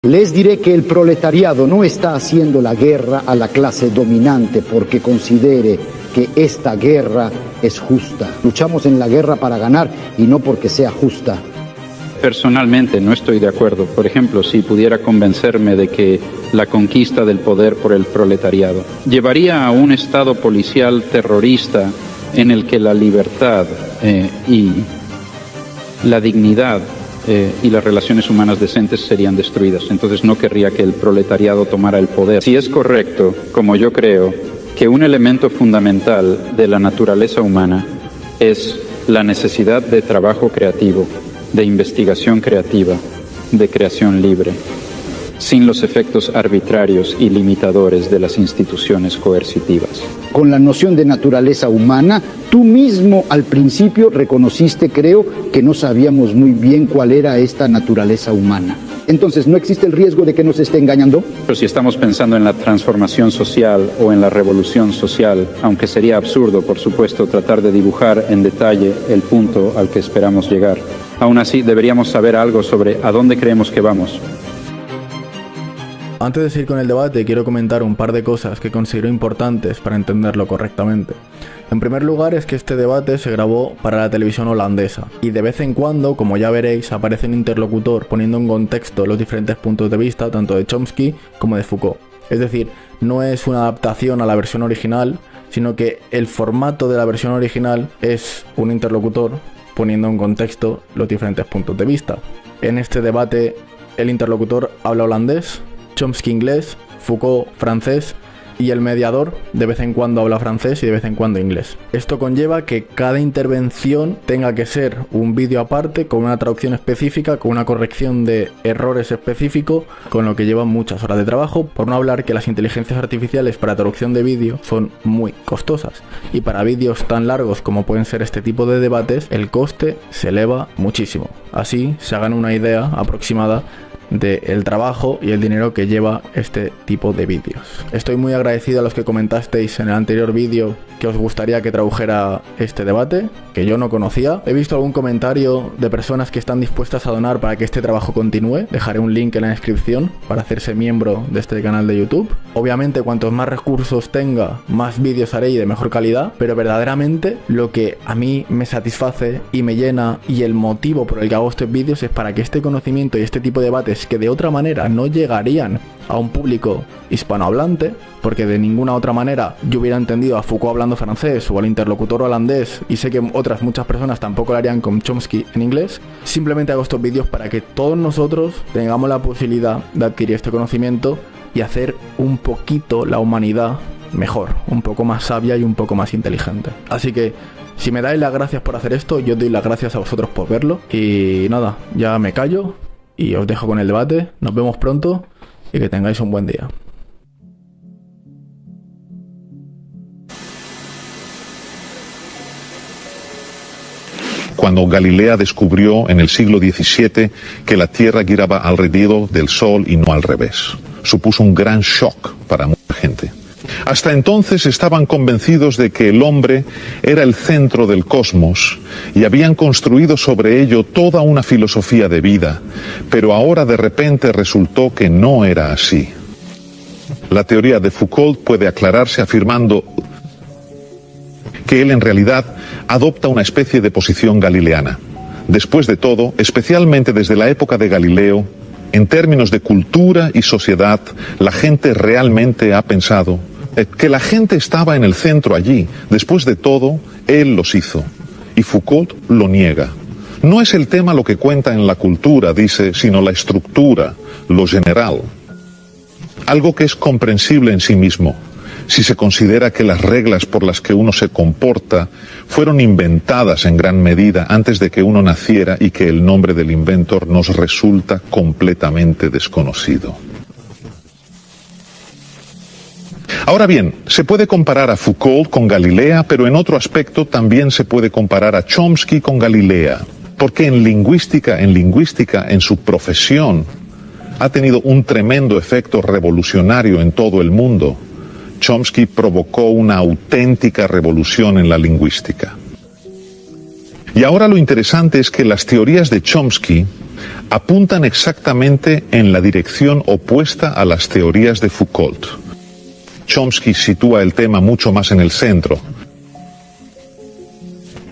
Les diré que el proletariado no está haciendo la guerra a la clase dominante porque considere que esta guerra es justa. Luchamos en la guerra para ganar y no porque sea justa. Personalmente no estoy de acuerdo. Por ejemplo, si pudiera convencerme de que la conquista del poder por el proletariado llevaría a un estado policial terrorista en el que la libertad y la dignidad y las relaciones humanas decentes serían destruidas. Entonces no querría que el proletariado tomara el poder. Si es correcto, como yo creo, que un elemento fundamental de la naturaleza humana es la necesidad de trabajo creativo, de investigación creativa, de creación libre, sin los efectos arbitrarios y limitadores de las instituciones coercitivas. Con la noción de naturaleza humana, tú mismo al principio reconociste, creo, que no sabíamos muy bien cuál era esta naturaleza humana. Entonces, ¿no existe el riesgo de que nos esté engañando? Pero si estamos pensando en la transformación social o en la revolución social, aunque sería absurdo, por supuesto, tratar de dibujar en detalle el punto al que esperamos llegar, aún así deberíamos saber algo sobre a dónde creemos que vamos. Antes de seguir con el debate, quiero comentar un par de cosas que considero importantes para entenderlo correctamente. En primer lugar, es que este debate se grabó para la televisión holandesa y de vez en cuando, como ya veréis, aparece un interlocutor poniendo en contexto los diferentes puntos de vista tanto de Chomsky como de Foucault. Es decir, no es una adaptación a la versión original, sino que el formato de la versión original es un interlocutor poniendo en contexto los diferentes puntos de vista. En este debate, el interlocutor habla holandés, Chomsky inglés, Foucault francés y el mediador de vez en cuando habla francés y de vez en cuando inglés. Esto conlleva que cada intervención tenga que ser un vídeo aparte, con una traducción específica, con una corrección de errores específicos, con lo que lleva muchas horas de trabajo, por no hablar que las inteligencias artificiales para traducción de vídeo son muy costosas y para vídeos tan largos como pueden ser este tipo de debates, el coste se eleva muchísimo. Así se hagan una idea aproximada del trabajo y el dinero que lleva este tipo de vídeos. Estoy muy agradecido a los que comentasteis en el anterior vídeo que os gustaría que tradujera este debate, que yo no conocía. He visto algún comentario de personas que están dispuestas a donar para que este trabajo continúe. Dejaré un link en la descripción para hacerse miembro de este canal de YouTube. Obviamente, cuantos más recursos tenga, más vídeos haré y de mejor calidad, pero verdaderamente lo que a mí me satisface y me llena y el motivo por el que hago estos vídeos es para que este conocimiento y este tipo de debates que de otra manera no llegarían a un público hispanohablante, porque de ninguna otra manera yo hubiera entendido a Foucault hablando francés o al interlocutor holandés, y sé que otras muchas personas tampoco lo harían con Chomsky en inglés. Simplemente hago estos vídeos para que todos nosotros tengamos la posibilidad de adquirir este conocimiento y hacer un poquito la humanidad mejor, un poco más sabia y un poco más inteligente. Así que si me dais las gracias por hacer esto, yo os doy las gracias a vosotros por verlo. Y nada, ya me callo y os dejo con el debate. Nos vemos pronto y que tengáis un buen día. Cuando Galileo descubrió en el siglo XVII que la Tierra giraba alrededor del Sol y no al revés. Supuso un gran shock para mucha gente. Hasta entonces estaban convencidos de que el hombre era el centro del cosmos y habían construido sobre ello toda una filosofía de vida, pero ahora de repente resultó que no era así. La teoría de Foucault puede aclararse afirmando que él en realidad adopta una especie de posición galileana. Después de todo, especialmente desde la época de Galileo, en términos de cultura y sociedad, la gente realmente ha pensado que la gente estaba en el centro allí. Después de todo, él los hizo. Y Foucault lo niega. No es el tema lo que cuenta en la cultura, dice, sino la estructura, lo general. Algo que es comprensible en sí mismo, si se considera que las reglas por las que uno se comporta fueron inventadas en gran medida antes de que uno naciera y que el nombre del inventor nos resulta completamente desconocido. Ahora bien, se puede comparar a Foucault con Galileo, pero en otro aspecto también se puede comparar a Chomsky con Galileo, porque en lingüística, en su profesión, ha tenido un tremendo efecto revolucionario en todo el mundo. Chomsky provocó una auténtica revolución en la lingüística. Y ahora lo interesante es que las teorías de Chomsky apuntan exactamente en la dirección opuesta a las teorías de Foucault. Chomsky sitúa el tema mucho más en el centro.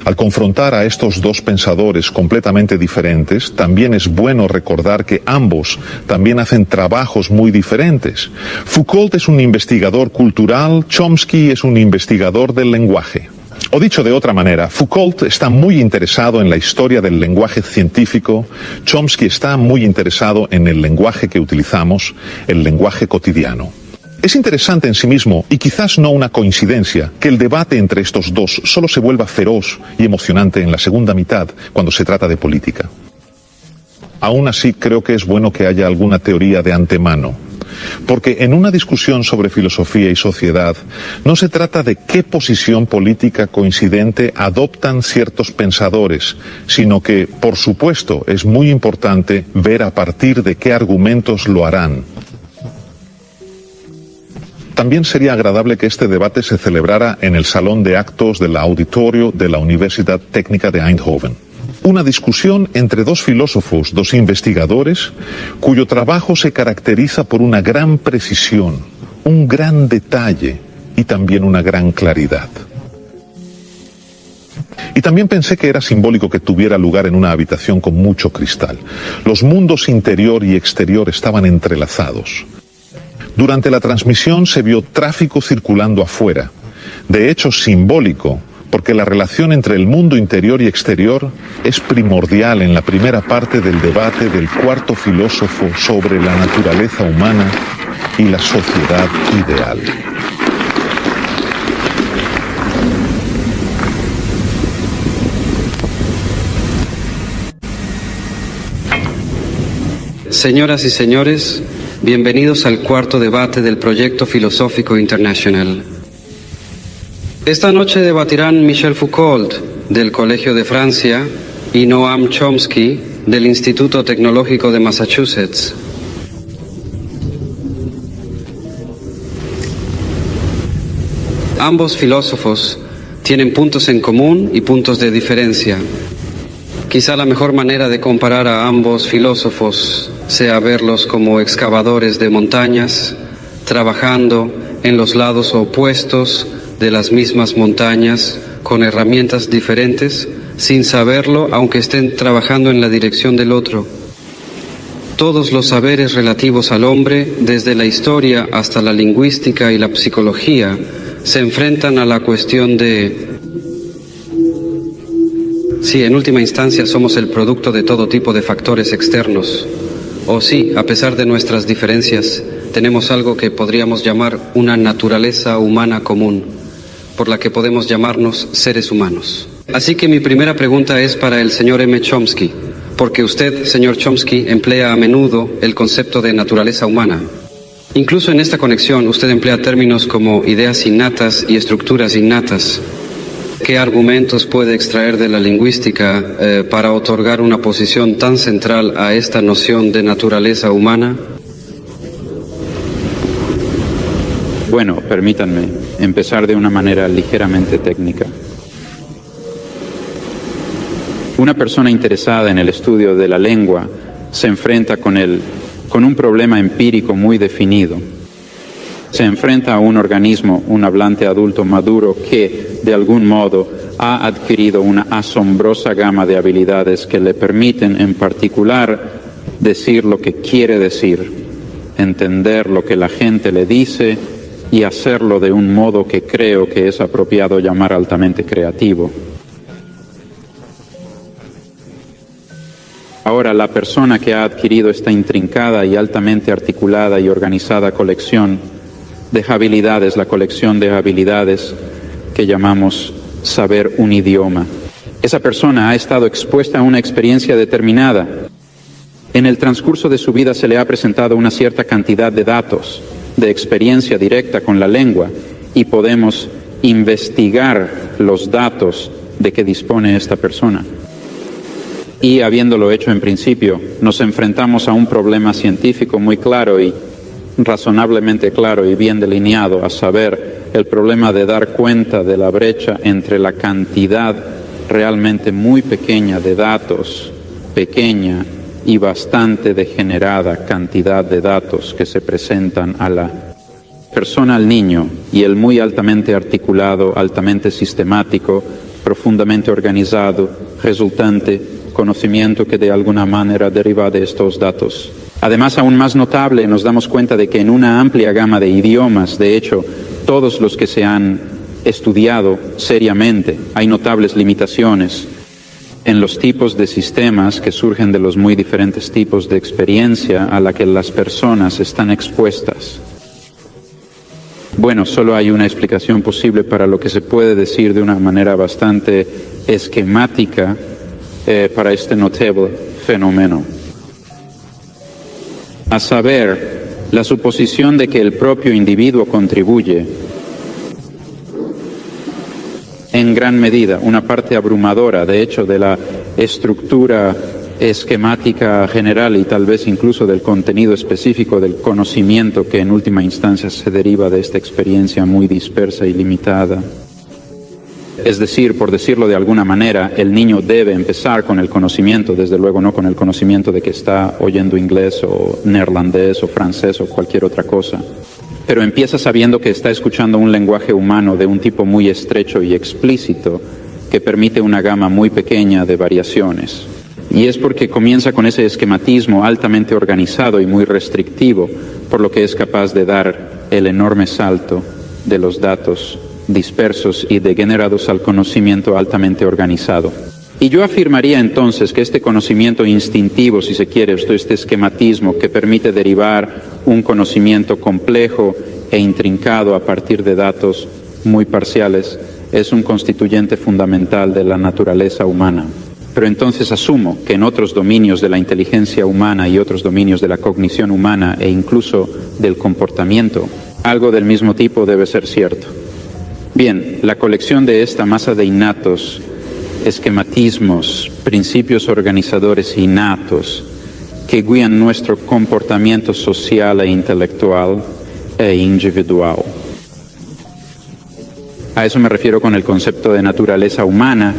Al confrontar a estos dos pensadores completamente diferentes, también es bueno recordar que ambos también hacen trabajos muy diferentes. Foucault es un investigador cultural, Chomsky es un investigador del lenguaje. O dicho de otra manera, Foucault está muy interesado en la historia del lenguaje científico, Chomsky está muy interesado en el lenguaje que utilizamos, el lenguaje cotidiano. Es interesante en sí mismo, y quizás no una coincidencia, que el debate entre estos dos solo se vuelva feroz y emocionante en la segunda mitad, cuando se trata de política. Aún así, creo que es bueno que haya alguna teoría de antemano, porque en una discusión sobre filosofía y sociedad, no se trata de qué posición política coincidente adoptan ciertos pensadores, sino que, por supuesto, es muy importante ver a partir de qué argumentos lo harán. También sería agradable que este debate se celebrara en el salón de actos del auditorio de la Universidad Técnica de Eindhoven. Una discusión entre dos filósofos, dos investigadores, cuyo trabajo se caracteriza por una gran precisión, un gran detalle y también una gran claridad. Y también pensé que era simbólico que tuviera lugar en una habitación con mucho cristal. Los mundos interior y exterior estaban entrelazados. Durante la transmisión se vio tráfico circulando afuera, de hecho simbólico, porque la relación entre el mundo interior y exterior es primordial en la primera parte del debate del cuarto filósofo sobre la naturaleza humana y la sociedad ideal. Señoras y señores, bienvenidos al cuarto debate del Proyecto Filosófico Internacional. Esta noche debatirán Michel Foucault, del Colegio de Francia, y Noam Chomsky, del Instituto Tecnológico de Massachusetts. Ambos filósofos tienen puntos en común y puntos de diferencia. Quizá la mejor manera de comparar a ambos filósofos sea verlos como excavadores de montañas, trabajando en los lados opuestos de las mismas montañas, con herramientas diferentes, sin saberlo, aunque estén trabajando en la dirección del otro. Todos los saberes relativos al hombre, desde la historia hasta la lingüística y la psicología, se enfrentan a la cuestión de si en última instancia somos el producto de todo tipo de factores externos, o si, a pesar de nuestras diferencias, tenemos algo que podríamos llamar una naturaleza humana común, por la que podemos llamarnos seres humanos. Así que mi primera pregunta es para el señor M. Chomsky, porque usted, señor Chomsky, emplea a menudo el concepto de naturaleza humana. Incluso en esta conexión usted emplea términos como ideas innatas y estructuras innatas. ¿Qué argumentos puede extraer de la lingüística para otorgar una posición tan central a esta noción de naturaleza humana? Bueno, permítanme empezar de una manera ligeramente técnica. Una persona interesada en el estudio de la lengua se enfrenta con un problema empírico muy definido. Se enfrenta a un organismo, un hablante adulto maduro que, de algún modo, ha adquirido una asombrosa gama de habilidades que le permiten, en particular, decir lo que quiere decir, entender lo que la gente le dice y hacerlo de un modo que creo que es apropiado llamar altamente creativo. Ahora, la persona que ha adquirido esta intrincada y altamente articulada y organizada colección de habilidades, la colección de habilidades que llamamos saber un idioma. Esa persona ha estado expuesta a una experiencia determinada. En el transcurso de su vida se le ha presentado una cierta cantidad de datos, de experiencia directa con la lengua, y podemos investigar los datos de que dispone esta persona. Y habiéndolo hecho en principio, nos enfrentamos a un problema científico muy claro y razonablemente claro y bien delineado, a saber, el problema de dar cuenta de la brecha entre la cantidad realmente muy pequeña de datos, pequeña y bastante degenerada cantidad de datos que se presentan a la persona, al niño, y el muy altamente articulado, altamente sistemático, profundamente organizado, resultante conocimiento que de alguna manera deriva de estos datos. Además, aún más notable, nos damos cuenta de que en una amplia gama de idiomas, de hecho, todos los que se han estudiado seriamente, hay notables limitaciones en los tipos de sistemas que surgen de los muy diferentes tipos de experiencia a la que las personas están expuestas. Bueno, solo hay una explicación posible para lo que se puede decir de una manera bastante esquemática para este notable fenómeno. A saber, la suposición de que el propio individuo contribuye en gran medida, una parte abrumadora, de hecho, de la estructura esquemática general y tal vez incluso del contenido específico del conocimiento que en última instancia se deriva de esta experiencia muy dispersa y limitada. Es decir, por decirlo de alguna manera, el niño debe empezar con el conocimiento, desde luego no con el conocimiento de que está oyendo inglés o neerlandés o francés o cualquier otra cosa, pero empieza sabiendo que está escuchando un lenguaje humano de un tipo muy estrecho y explícito que permite una gama muy pequeña de variaciones. Y es porque comienza con ese esquematismo altamente organizado y muy restrictivo, por lo que es capaz de dar el enorme salto de los datos dispersos y degenerados al conocimiento altamente organizado. Y yo afirmaría entonces que este conocimiento instintivo, si se quiere, este esquematismo que permite derivar un conocimiento complejo e intrincado a partir de datos muy parciales, es un constituyente fundamental de la naturaleza humana. Pero entonces asumo que en otros dominios de la inteligencia humana y otros dominios de la cognición humana e incluso del comportamiento, algo del mismo tipo debe ser cierto. Bien, la colección de esta masa de innatos, esquematismos, principios organizadores innatos que guían nuestro comportamiento social e intelectual e individual. A eso me refiero con el concepto de naturaleza humana.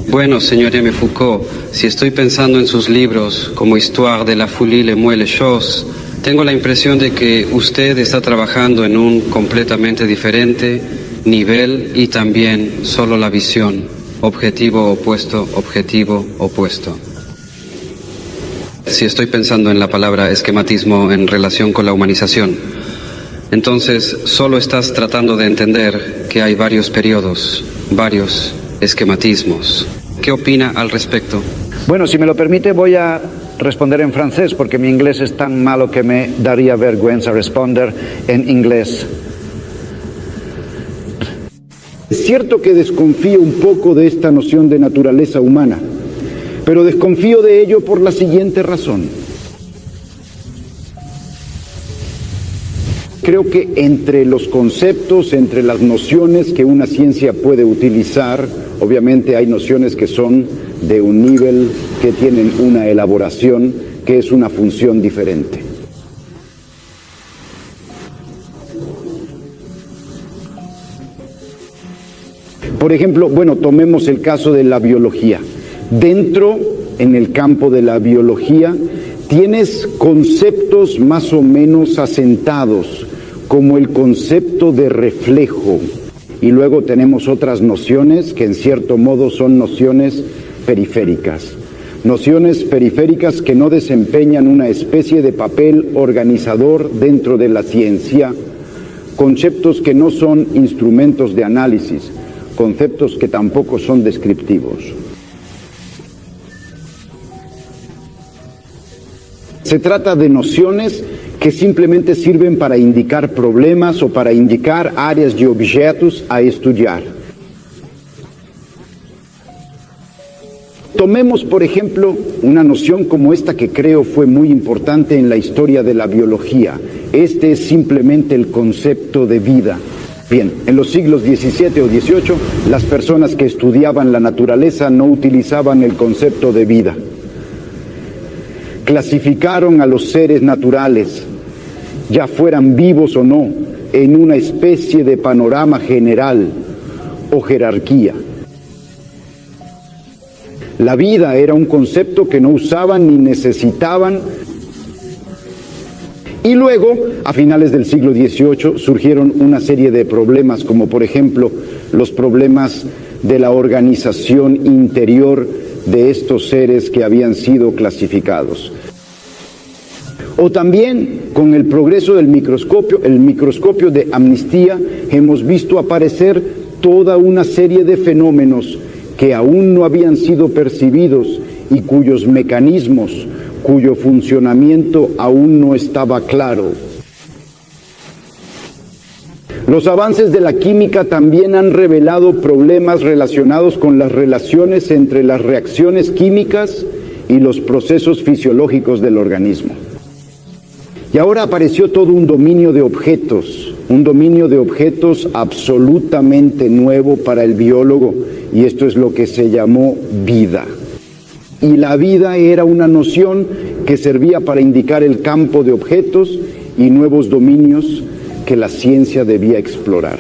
Bueno, señor M. Foucault, si estoy pensando en sus libros como Histoire de la folie les mots et les choses, tengo la impresión de que usted está trabajando en un completamente diferente nivel y también solo la visión, objetivo opuesto, objetivo opuesto. Si estoy pensando en la palabra esquematismo en relación con la humanización, entonces solo estás tratando de entender que hay varios periodos, varios esquematismos. ¿Qué opina al respecto? Bueno, si me lo permite, voy a responder en francés, porque mi inglés es tan malo que me daría vergüenza responder en inglés. Es cierto que desconfío un poco de esta noción de naturaleza humana, pero desconfío de ello por la siguiente razón. Creo que entre los conceptos, entre las nociones que una ciencia puede utilizar, obviamente hay nociones que son de un nivel, que tienen una elaboración, que es una función diferente. Por ejemplo, bueno, tomemos el caso de la biología. Dentro, en el campo de la biología, tienes conceptos más o menos asentados, como el concepto de reflejo, y luego tenemos otras nociones que en cierto modo son nociones periféricas que no desempeñan una especie de papel organizador dentro de la ciencia, conceptos que no son instrumentos de análisis, conceptos que tampoco son descriptivos. Se trata de nociones que simplemente sirven para indicar problemas o para indicar áreas de objetos a estudiar. Tomemos, por ejemplo, una noción como esta que creo fue muy importante en la historia de la biología. Este es simplemente el concepto de vida. Bien, en los siglos XVII o XVIII, las personas que estudiaban la naturaleza no utilizaban el concepto de vida. Clasificaron a los seres naturales, ya fueran vivos o no, en una especie de panorama general o jerarquía. La vida era un concepto que no usaban ni necesitaban. Y luego, a finales del siglo XVIII, surgieron una serie de problemas, como por ejemplo los problemas de la organización interior de estos seres que habían sido clasificados. O también, con el progreso del microscopio, el microscopio de Amnistía, hemos visto aparecer toda una serie de fenómenos que aún no habían sido percibidos y cuyos mecanismos, cuyo funcionamiento aún no estaba claro. Los avances de la química también han revelado problemas relacionados con las relaciones entre las reacciones químicas y los procesos fisiológicos del organismo. Y ahora apareció todo un dominio de objetos absolutamente nuevo para el biólogo, y esto es lo que se llamó vida. Y la vida era una noción que servía para indicar el campo de objetos y nuevos dominios que la ciencia debía explorar.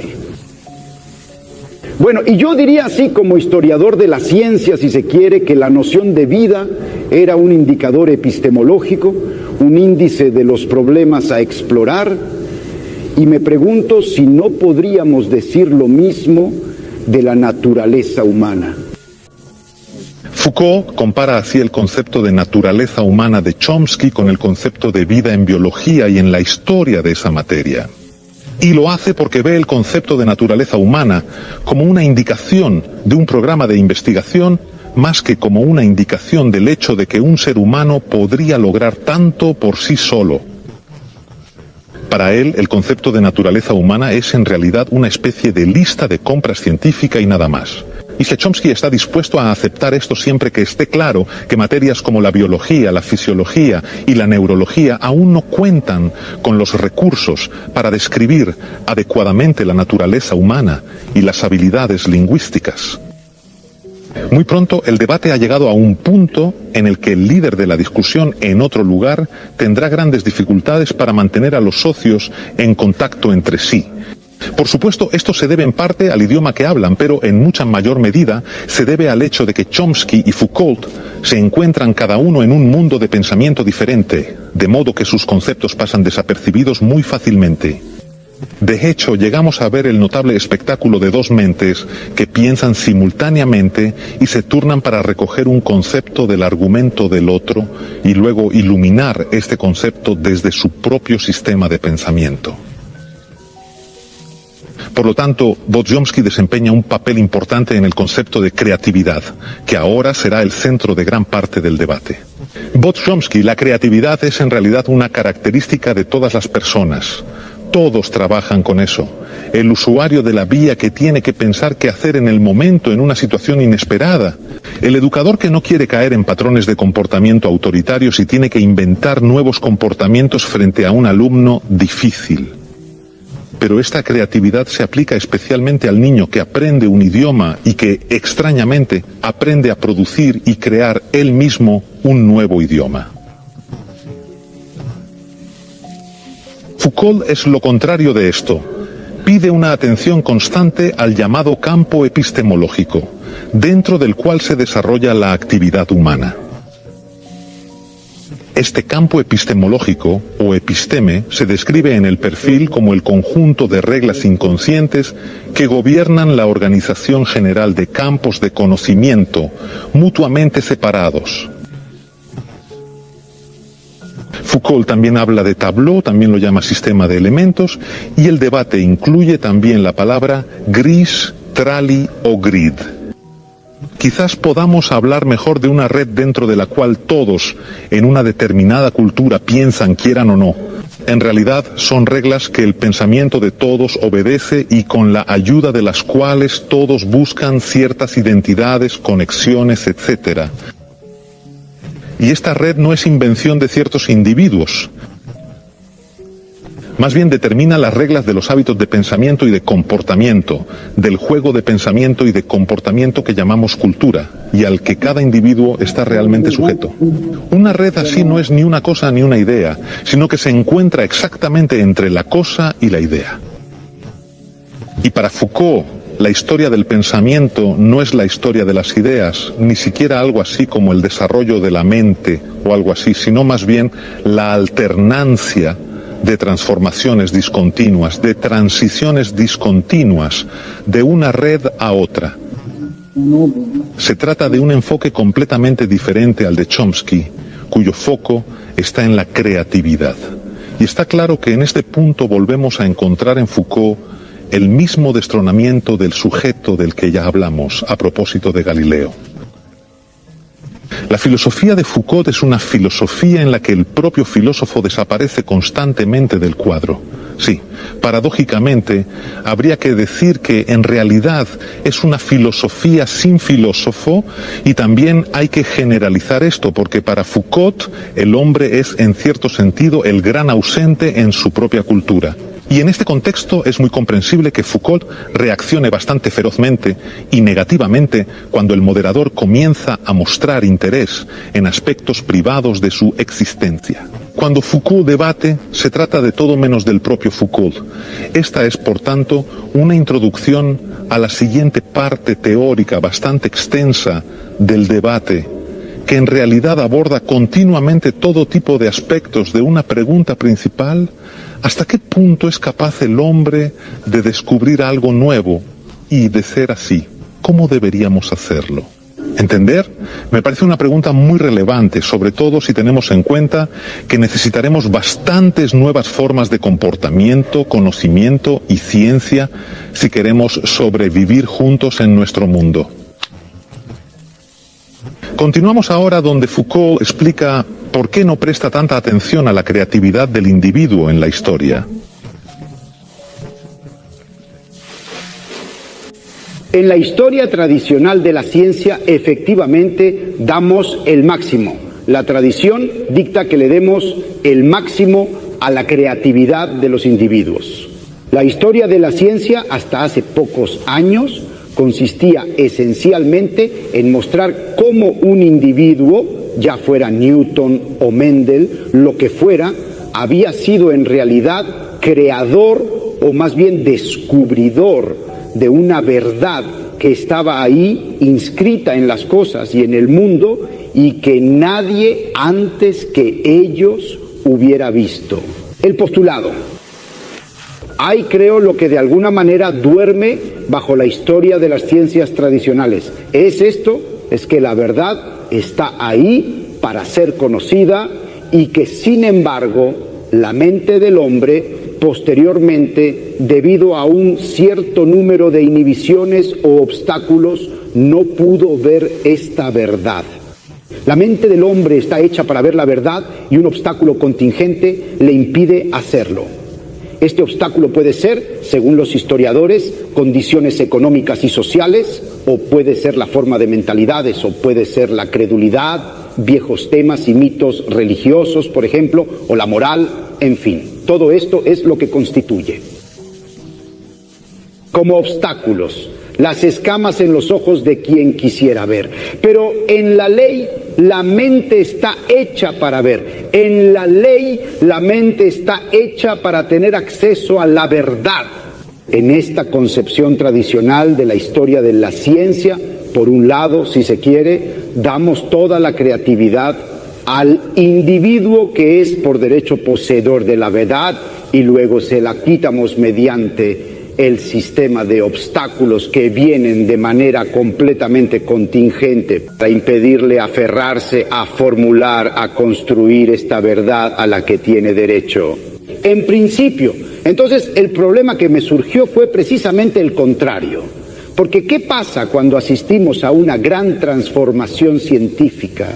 Bueno, y yo diría así, como historiador de la ciencia, si se quiere, que la noción de vida era un indicador epistemológico, un índice de los problemas a explorar, y me pregunto si no podríamos decir lo mismo de la naturaleza humana. Foucault compara así el concepto de naturaleza humana de Chomsky con el concepto de vida en biología y en la historia de esa materia. Y lo hace porque ve el concepto de naturaleza humana como una indicación de un programa de investigación más que como una indicación del hecho de que un ser humano podría lograr tanto por sí solo. Para él, el concepto de naturaleza humana es en realidad una especie de lista de compras científica y nada más. Y Chomsky está dispuesto a aceptar esto siempre que esté claro que materias como la biología, la fisiología y la neurología aún no cuentan con los recursos para describir adecuadamente la naturaleza humana y las habilidades lingüísticas. Muy pronto el debate ha llegado a un punto en el que el líder de la discusión en otro lugar tendrá grandes dificultades para mantener a los socios en contacto entre sí. Por supuesto, esto se debe en parte al idioma que hablan, pero en mucha mayor medida se debe al hecho de que Chomsky y Foucault se encuentran cada uno en un mundo de pensamiento diferente, de modo que sus conceptos pasan desapercibidos muy fácilmente. De hecho, llegamos a ver el notable espectáculo de dos mentes que piensan simultáneamente y se turnan para recoger un concepto del argumento del otro y luego iluminar este concepto desde su propio sistema de pensamiento. Por lo tanto, Chomsky desempeña un papel importante en el concepto de creatividad, que ahora será el centro de gran parte del debate. Chomsky, la creatividad es en realidad una característica de todas las personas. Todos trabajan con eso. El usuario de la vía que tiene que pensar qué hacer en el momento, en una situación inesperada. El educador que no quiere caer en patrones de comportamiento autoritarios y tiene que inventar nuevos comportamientos frente a un alumno difícil. Pero esta creatividad se aplica especialmente al niño que aprende un idioma y que, extrañamente, aprende a producir y crear él mismo un nuevo idioma. Foucault es lo contrario de esto. Pide una atención constante al llamado campo epistemológico, dentro del cual se desarrolla la actividad humana. Este campo epistemológico, o episteme, se describe en el perfil como el conjunto de reglas inconscientes que gobiernan la organización general de campos de conocimiento mutuamente separados. Foucault también habla de tableau, también lo llama sistema de elementos, y el debate incluye también la palabra gris, trali o grid. Quizás podamos hablar mejor de una red dentro de la cual todos, en una determinada cultura, piensan, quieran o no. En realidad son reglas que el pensamiento de todos obedece y con la ayuda de las cuales todos buscan ciertas identidades, conexiones, etc. Y esta red no es invención de ciertos individuos. Más bien determina las reglas de los hábitos de pensamiento y de comportamiento, del juego de pensamiento y de comportamiento que llamamos cultura, y al que cada individuo está realmente sujeto. Una red así no es ni una cosa ni una idea, sino que se encuentra exactamente entre la cosa y la idea. Y para Foucault, la historia del pensamiento no es la historia de las ideas, ni siquiera algo así como el desarrollo de la mente o algo así, sino más bien la alternancia de transformaciones discontinuas, de transiciones discontinuas de una red a otra. Se trata de un enfoque completamente diferente al de Chomsky, cuyo foco está en la creatividad. Y está claro que en este punto volvemos a encontrar en Foucault el mismo destronamiento del sujeto del que ya hablamos a propósito de Galileo. La filosofía de Foucault es una filosofía en la que el propio filósofo desaparece constantemente del cuadro. Sí, paradójicamente, habría que decir que en realidad es una filosofía sin filósofo, y también hay que generalizar esto, porque para Foucault el hombre es en cierto sentido el gran ausente en su propia cultura. Y en este contexto es muy comprensible que Foucault reaccione bastante ferozmente y negativamente cuando el moderador comienza a mostrar interés en aspectos privados de su existencia. Cuando Foucault debate, se trata de todo menos del propio Foucault. Esta es, por tanto, una introducción a la siguiente parte teórica bastante extensa del debate, que en realidad aborda continuamente todo tipo de aspectos de una pregunta principal: ¿hasta qué punto es capaz el hombre de descubrir algo nuevo? Y de ser así, ¿cómo deberíamos hacerlo? ¿Entender? Me parece una pregunta muy relevante, sobre todo si tenemos en cuenta que necesitaremos bastantes nuevas formas de comportamiento, conocimiento y ciencia si queremos sobrevivir juntos en nuestro mundo. Continuamos ahora donde Foucault explica por qué no presta tanta atención a la creatividad del individuo en la historia. En la historia tradicional de la ciencia, efectivamente, damos el máximo. La tradición dicta que le demos el máximo a la creatividad de los individuos. La historia de la ciencia, hasta hace pocos años, consistía esencialmente en mostrar cómo un individuo, ya fuera Newton o Mendel, lo que fuera, había sido en realidad creador o más bien descubridor de una verdad que estaba ahí inscrita en las cosas y en el mundo, y que nadie antes que ellos hubiera visto. El postulado. Hay, creo, lo que de alguna manera duerme bajo la historia de las ciencias tradicionales. Es esto, es que la verdad está ahí para ser conocida, y que sin embargo la mente del hombre posteriormente, debido a un cierto número de inhibiciones o obstáculos, no pudo ver esta verdad. La mente del hombre está hecha para ver la verdad, y un obstáculo contingente le impide hacerlo. Este obstáculo puede ser, según los historiadores, condiciones económicas y sociales, o puede ser la forma de mentalidades, o puede ser la credulidad, viejos temas y mitos religiosos, por ejemplo, o la moral, en fin. Todo esto es lo que constituye. Como obstáculos, las escamas en los ojos de quien quisiera ver. Pero en la ley, la mente está hecha para ver. En la ley, la mente está hecha para tener acceso a la verdad. En esta concepción tradicional de la historia de la ciencia, por un lado, si se quiere, damos toda la creatividad al individuo que es por derecho poseedor de la verdad, y luego se la quitamos mediante el sistema de obstáculos que vienen de manera completamente contingente para impedirle aferrarse a formular, a construir esta verdad a la que tiene derecho. En principio, entonces el problema que me surgió fue precisamente el contrario. Porque ¿qué pasa cuando asistimos a una gran transformación científica?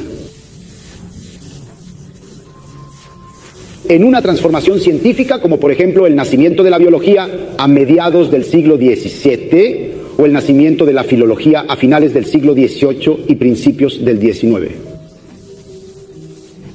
En una transformación científica, como por ejemplo el nacimiento de la biología a mediados del siglo XVII, o el nacimiento de la filología a finales del siglo XVIII y principios del XIX.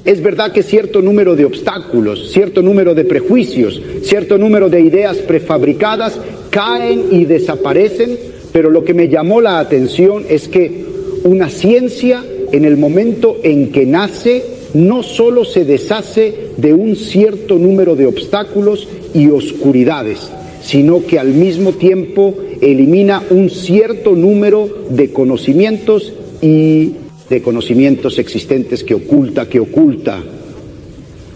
Es verdad que cierto número de obstáculos, cierto número de prejuicios, cierto número de ideas prefabricadas caen y desaparecen, pero lo que me llamó la atención es que una ciencia, en el momento en que nace, no solo se deshace de un cierto número de obstáculos y oscuridades, sino que al mismo tiempo elimina un cierto número de conocimientos y de conocimientos existentes que oculta,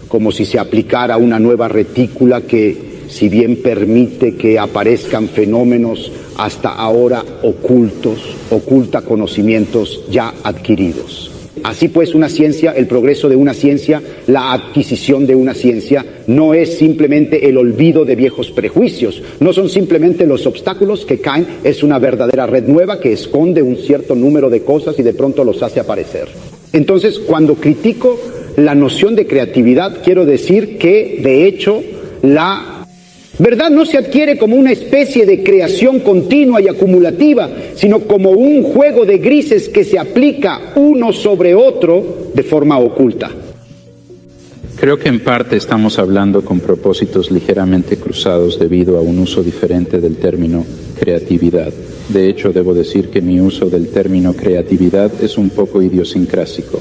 como si se aplicara una nueva retícula que, si bien permite que aparezcan fenómenos hasta ahora oculta conocimientos ya adquiridos. Así pues, una ciencia, el progreso de una ciencia, la adquisición de una ciencia, no es simplemente el olvido de viejos prejuicios, no son simplemente los obstáculos que caen, es una verdadera red nueva que esconde un cierto número de cosas y de pronto los hace aparecer. Entonces, cuando critico la noción de creatividad, quiero decir que, de hecho, la verdad no se adquiere como una especie de creación continua y acumulativa, sino como un juego de grises que se aplica uno sobre otro de forma oculta. Creo que en parte estamos hablando con propósitos ligeramente cruzados debido a un uso diferente del término creatividad. De hecho, debo decir que mi uso del término creatividad es un poco idiosincrásico.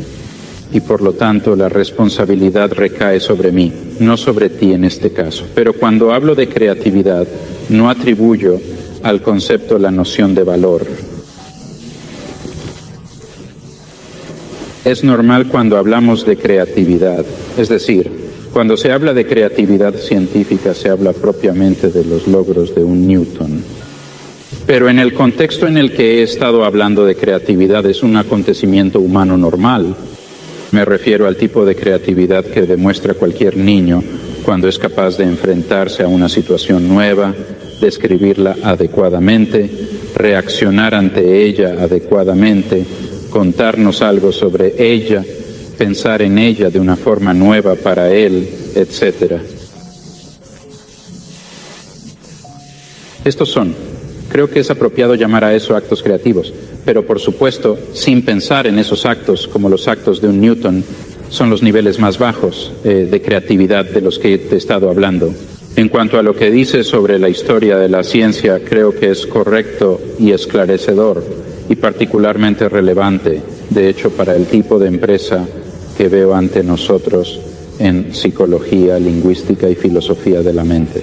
Y por lo tanto la responsabilidad recae sobre mí, no sobre ti en este caso. Pero cuando hablo de creatividad, no atribuyo al concepto la noción de valor. Es normal cuando hablamos de creatividad, es decir, cuando se habla de creatividad científica se habla propiamente de los logros de un Newton. Pero en el contexto en el que he estado hablando de creatividad es un acontecimiento humano normal. Me refiero al tipo de creatividad que demuestra cualquier niño cuando es capaz de enfrentarse a una situación nueva, describirla adecuadamente, reaccionar ante ella adecuadamente, contarnos algo sobre ella, pensar en ella de una forma nueva para él, etc. Creo que es apropiado llamar a eso actos creativos, pero por supuesto, sin pensar en esos actos como los actos de un Newton, son los niveles más bajos de creatividad de los que te he estado hablando. En cuanto a lo que dices sobre la historia de la ciencia, creo que es correcto y esclarecedor y particularmente relevante, de hecho, para el tipo de empresa que veo ante nosotros en psicología, lingüística y filosofía de la mente.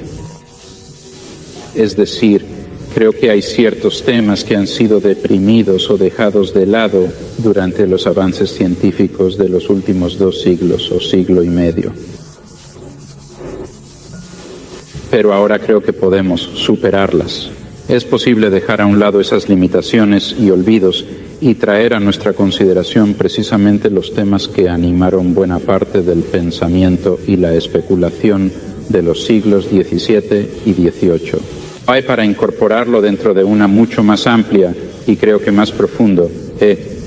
Es decir, creo que hay ciertos temas que han sido deprimidos o dejados de lado durante los avances científicos de los últimos 2 siglos o siglo y medio. Pero ahora creo que podemos superarlas. Es posible dejar a un lado esas limitaciones y olvidos y traer a nuestra consideración precisamente los temas que animaron buena parte del pensamiento y la especulación de los siglos XVII y XVIII. Hay para incorporarlo dentro de una mucho más amplia y creo que más profundo,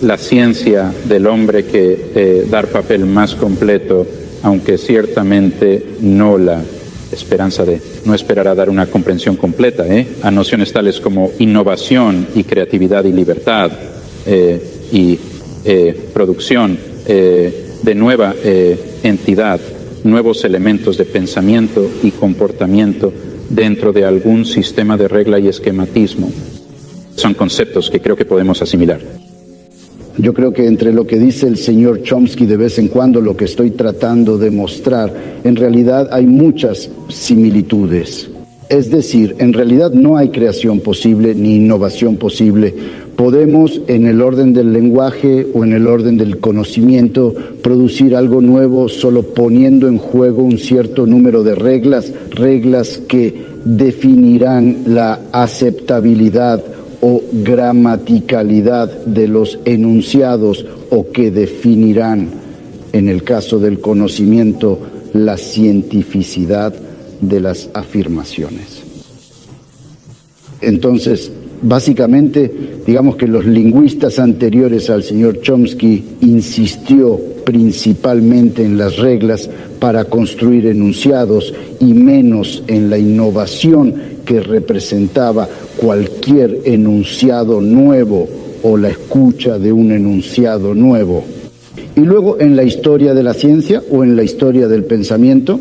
la ciencia del hombre que dar papel más completo, aunque ciertamente no la esperanza de no esperar a dar una comprensión completa, a nociones tales como innovación y creatividad y libertad y producción de nueva entidad, nuevos elementos de pensamiento y comportamiento dentro de algún sistema de regla y esquematismo. Son conceptos que creo que podemos asimilar. Yo creo que entre lo que dice el señor Chomsky de vez en cuando, lo que estoy tratando de mostrar, en realidad hay muchas similitudes. Es decir, en realidad no hay creación posible ni innovación posible. Podemos, en el orden del lenguaje o en el orden del conocimiento, producir algo nuevo solo poniendo en juego un cierto número de reglas que definirán la aceptabilidad o gramaticalidad de los enunciados o que definirán, en el caso del conocimiento, la cientificidad de las afirmaciones. Entonces, básicamente, digamos que los lingüistas anteriores al señor Chomsky insistió principalmente en las reglas para construir enunciados y menos en la innovación que representaba cualquier enunciado nuevo o la escucha de un enunciado nuevo. Y luego en la historia de la ciencia o en la historia del pensamiento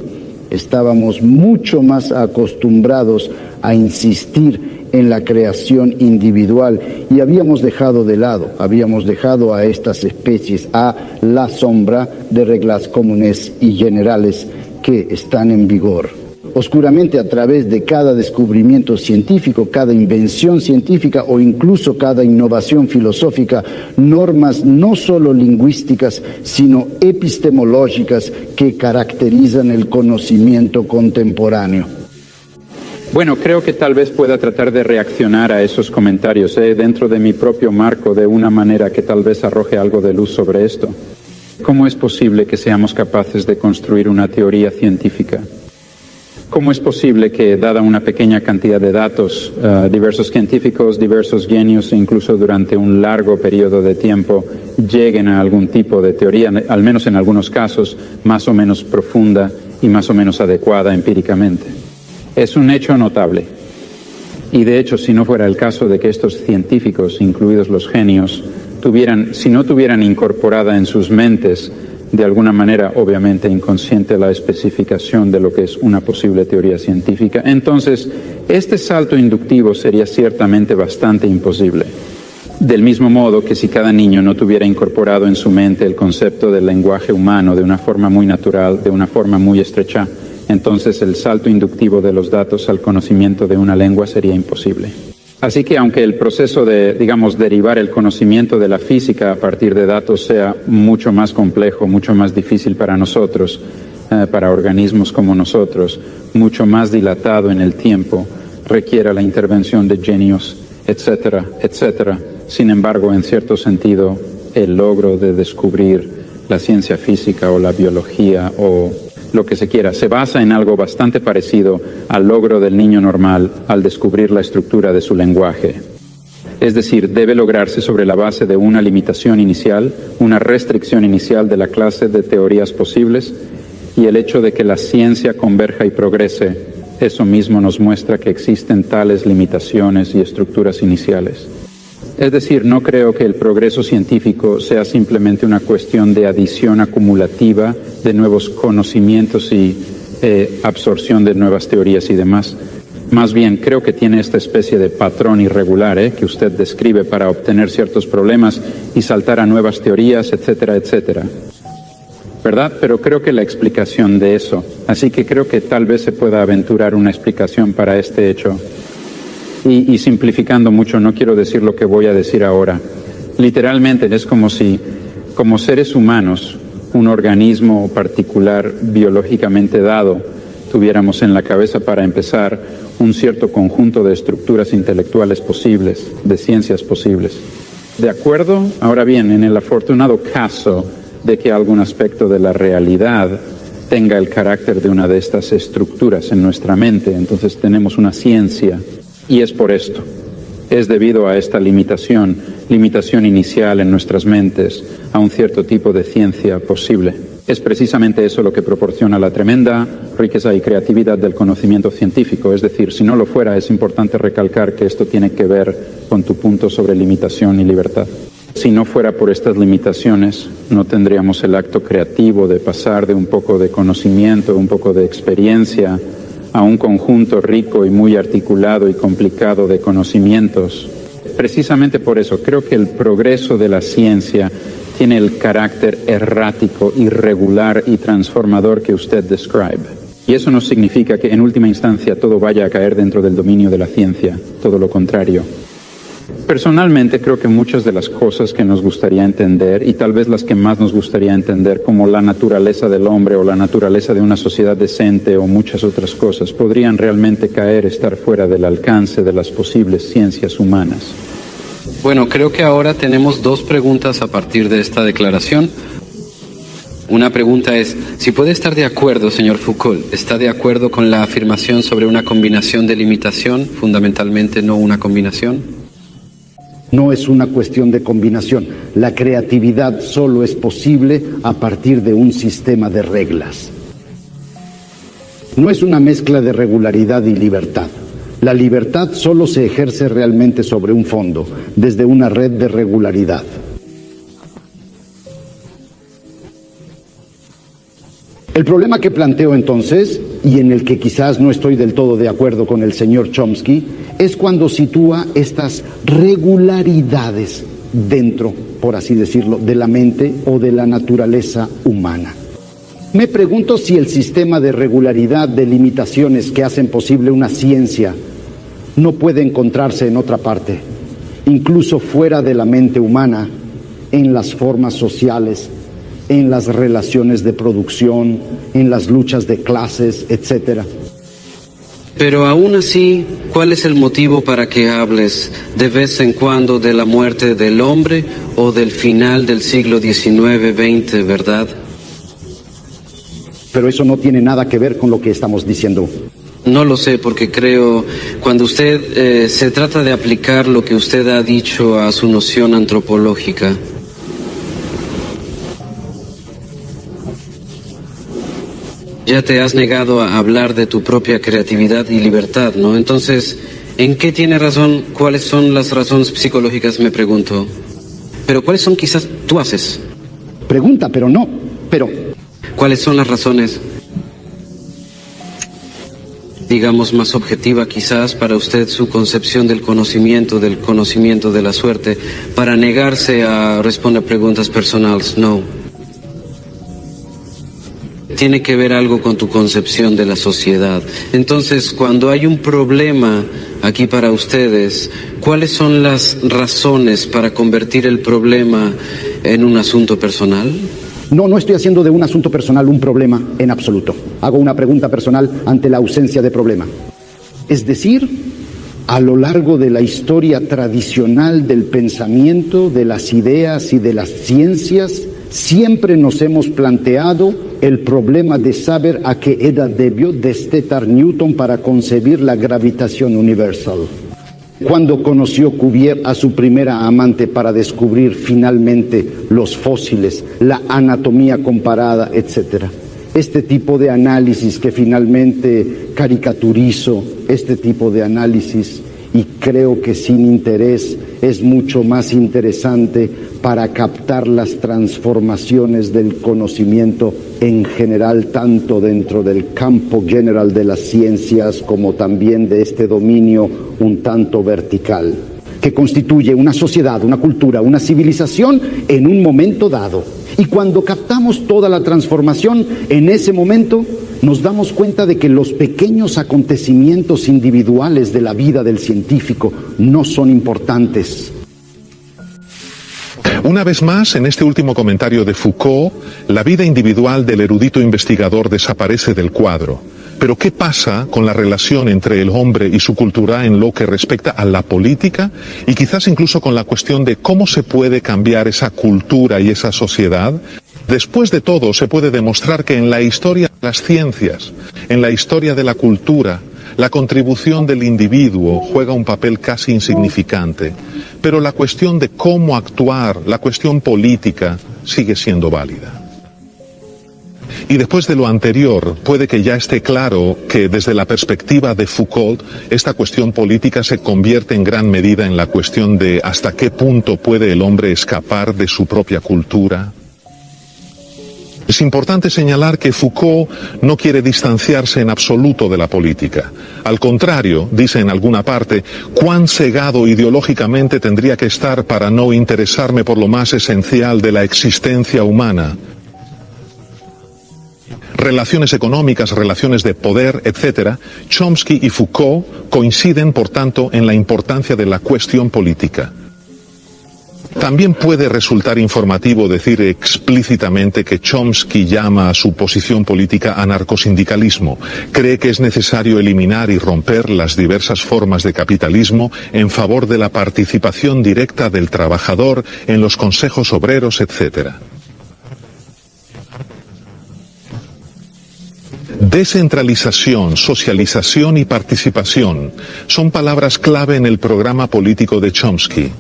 estábamos mucho más acostumbrados a insistir en la creación individual y habíamos dejado a estas especies a la sombra de reglas comunes y generales que están en vigor. oscuramente a través de cada descubrimiento científico, cada invención científica o incluso cada innovación filosófica, normas no solo lingüísticas, sino epistemológicas que caracterizan el conocimiento contemporáneo. Bueno, creo que tal vez pueda tratar de reaccionar a esos comentarios dentro de mi propio marco de una manera que tal vez arroje algo de luz sobre esto. ¿Cómo es posible que seamos capaces de construir una teoría científica? ¿Cómo es posible que, dada una pequeña cantidad de datos, diversos científicos, diversos genios, incluso durante un largo periodo de tiempo, lleguen a algún tipo de teoría, al menos en algunos casos, más o menos profunda y más o menos adecuada empíricamente? Es un hecho notable. Y de hecho, si no fuera el caso de que estos científicos, incluidos los genios, si no tuvieran incorporada en sus mentes, de alguna manera obviamente inconsciente, la especificación de lo que es una posible teoría científica, entonces este salto inductivo sería ciertamente bastante imposible. Del mismo modo que si cada niño no tuviera incorporado en su mente el concepto del lenguaje humano de una forma muy natural, de una forma muy estrecha, entonces el salto inductivo de los datos al conocimiento de una lengua sería imposible. Así que aunque el proceso de, derivar el conocimiento de la física a partir de datos sea mucho más complejo, mucho más difícil para nosotros, para organismos como nosotros, mucho más dilatado en el tiempo, requiera la intervención de genios, etcétera, etcétera. Sin embargo, en cierto sentido, el logro de descubrir la ciencia física o la biología o lo que se quiera, se basa en algo bastante parecido al logro del niño normal al descubrir la estructura de su lenguaje. Es decir, debe lograrse sobre la base de una limitación inicial, una restricción inicial de la clase de teorías posibles, y el hecho de que la ciencia converja y progrese, eso mismo nos muestra que existen tales limitaciones y estructuras iniciales. Es decir, no creo que el progreso científico sea simplemente una cuestión de adición acumulativa de nuevos conocimientos y absorción de nuevas teorías y demás. Más bien, creo que tiene esta especie de patrón irregular que usted describe para obtener ciertos problemas y saltar a nuevas teorías, etcétera, etcétera. ¿Verdad? Pero creo que la explicación de eso, así que creo que tal vez se pueda aventurar una explicación para este hecho. Y simplificando mucho, no quiero decir lo que voy a decir ahora. Literalmente es como si, como seres humanos, un organismo particular biológicamente dado, tuviéramos en la cabeza, para empezar, un cierto conjunto de estructuras intelectuales posibles, de ciencias posibles. ¿De acuerdo? Ahora bien, en el afortunado caso de que algún aspecto de la realidad tenga el carácter de una de estas estructuras en nuestra mente, entonces tenemos una ciencia. Y es por esto, es debido a esta limitación inicial en nuestras mentes a un cierto tipo de ciencia posible. Es precisamente eso lo que proporciona la tremenda riqueza y creatividad del conocimiento científico. Es decir, si no lo fuera, es importante recalcar que esto tiene que ver con tu punto sobre limitación y libertad. Si no fuera por estas limitaciones, no tendríamos el acto creativo de pasar de un poco de conocimiento, un poco de experiencia, a un conjunto rico y muy articulado y complicado de conocimientos. Precisamente por eso creo que el progreso de la ciencia tiene el carácter errático, irregular y transformador que usted describe. Y eso no significa que en última instancia todo vaya a caer dentro del dominio de la ciencia, todo lo contrario. Personalmente creo que muchas de las cosas que nos gustaría entender, y tal vez las que más nos gustaría entender, como la naturaleza del hombre o la naturaleza de una sociedad decente o muchas otras cosas, podrían realmente estar fuera del alcance de las posibles ciencias humanas. Bueno, creo que ahora tenemos dos preguntas a partir de esta declaración. Una pregunta es, si puede estar de acuerdo, señor Foucault, ¿está de acuerdo con la afirmación sobre una combinación de limitación, fundamentalmente no una combinación? No es una cuestión de combinación. La creatividad solo es posible a partir de un sistema de reglas. No es una mezcla de regularidad y libertad. La libertad solo se ejerce realmente sobre un fondo, desde una red de regularidad. El problema que planteo entonces, y en el que quizás no estoy del todo de acuerdo con el señor Chomsky, es cuando sitúa estas regularidades dentro, por así decirlo, de la mente o de la naturaleza humana. Me pregunto si el sistema de regularidad de limitaciones que hacen posible una ciencia no puede encontrarse en otra parte, incluso fuera de la mente humana, en las formas sociales, en las relaciones de producción, en las luchas de clases, etc. Pero aún así, ¿cuál es el motivo para que hables de vez en cuando de la muerte del hombre o del final del siglo XIX-XX, verdad? Pero eso no tiene nada que ver con lo que estamos diciendo. No lo sé, porque creo, cuando usted se trata de aplicar lo que usted ha dicho a su noción antropológica, ya te has negado a hablar de tu propia creatividad y libertad, ¿no? Entonces, ¿en qué tiene razón? ¿Cuáles son las razones psicológicas? Me pregunto. Pero ¿cuáles son quizás tú haces? Pregunta, pero no. Pero ¿cuáles son las razones, digamos, más objetiva quizás para usted, su concepción del conocimiento de la suerte, para negarse a responder preguntas personales? No. Tiene que ver algo con tu concepción de la sociedad. Entonces, cuando hay un problema aquí para ustedes, ¿cuáles son las razones para convertir el problema en un asunto personal? no estoy haciendo de un asunto personal un problema en absoluto. Hago una pregunta personal ante la ausencia de problema. Es decir, a lo largo de la historia tradicional del pensamiento, de las ideas y de las ciencias, siempre nos hemos planteado el problema de saber a qué edad debió destetar Newton para concebir la gravitación universal. Cuando conoció Cuvier a su primera amante para descubrir finalmente los fósiles, la anatomía comparada, etc. Este tipo de análisis que finalmente caricaturizo, este tipo de análisis, y creo que sin interés es mucho más interesante para captar las transformaciones del conocimiento en general, tanto dentro del campo general de las ciencias como también de este dominio un tanto vertical, que constituye una sociedad, una cultura, una civilización en un momento dado. Y cuando captamos toda la transformación en ese momento, nos damos cuenta de que los pequeños acontecimientos individuales de la vida del científico no son importantes. Una vez más, en este último comentario de Foucault, la vida individual del erudito investigador desaparece del cuadro. Pero ¿qué pasa con la relación entre el hombre y su cultura en lo que respecta a la política? Y quizás incluso con la cuestión de cómo se puede cambiar esa cultura y esa sociedad. Después de todo, se puede demostrar que en la historia de las ciencias, en la historia de la cultura, la contribución del individuo juega un papel casi insignificante, pero la cuestión de cómo actuar, la cuestión política, sigue siendo válida. Y después de lo anterior, puede que ya esté claro que desde la perspectiva de Foucault, esta cuestión política se convierte en gran medida en la cuestión de hasta qué punto puede el hombre escapar de su propia cultura. Es importante señalar que Foucault no quiere distanciarse en absoluto de la política. Al contrario, dice en alguna parte, cuán cegado ideológicamente tendría que estar para no interesarme por lo más esencial de la existencia humana. Relaciones económicas, relaciones de poder, etc. Chomsky y Foucault coinciden, por tanto, en la importancia de la cuestión política. También puede resultar informativo decir explícitamente que Chomsky llama a su posición política anarcosindicalismo. Cree que es necesario eliminar y romper las diversas formas de capitalismo en favor de la participación directa del trabajador en los consejos obreros, etc. Descentralización, socialización y participación son palabras clave en el programa político de Chomsky.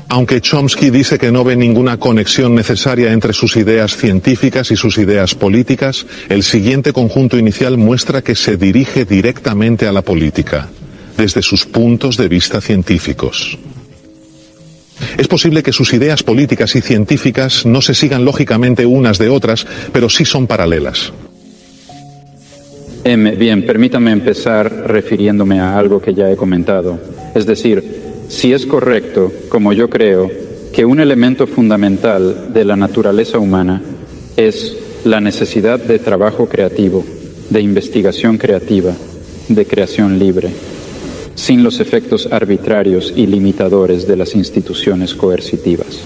Aunque Chomsky dice que no ve ninguna conexión necesaria entre sus ideas científicas y sus ideas políticas, el siguiente conjunto inicial muestra que se dirige directamente a la política, desde sus puntos de vista científicos. Es posible que sus ideas políticas y científicas no se sigan lógicamente unas de otras, pero sí son paralelas. Bien, permítame empezar refiriéndome a algo que ya he comentado. Es decir, si es correcto, como yo creo, que un elemento fundamental de la naturaleza humana es la necesidad de trabajo creativo, de investigación creativa, de creación libre, sin los efectos arbitrarios y limitadores de las instituciones coercitivas.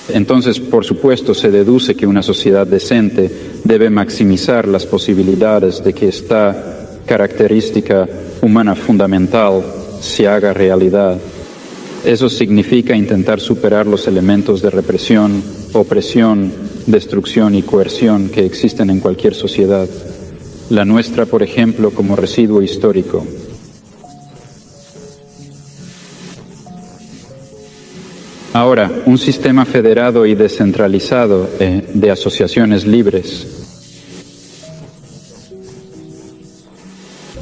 Entonces, por supuesto, se deduce que una sociedad decente debe maximizar las posibilidades de que esta característica humana fundamental se haga realidad. Eso significa intentar superar los elementos de represión, opresión, destrucción y coerción que existen en cualquier sociedad. La nuestra, por ejemplo, como residuo histórico. Ahora, un sistema federado y descentralizado de asociaciones libres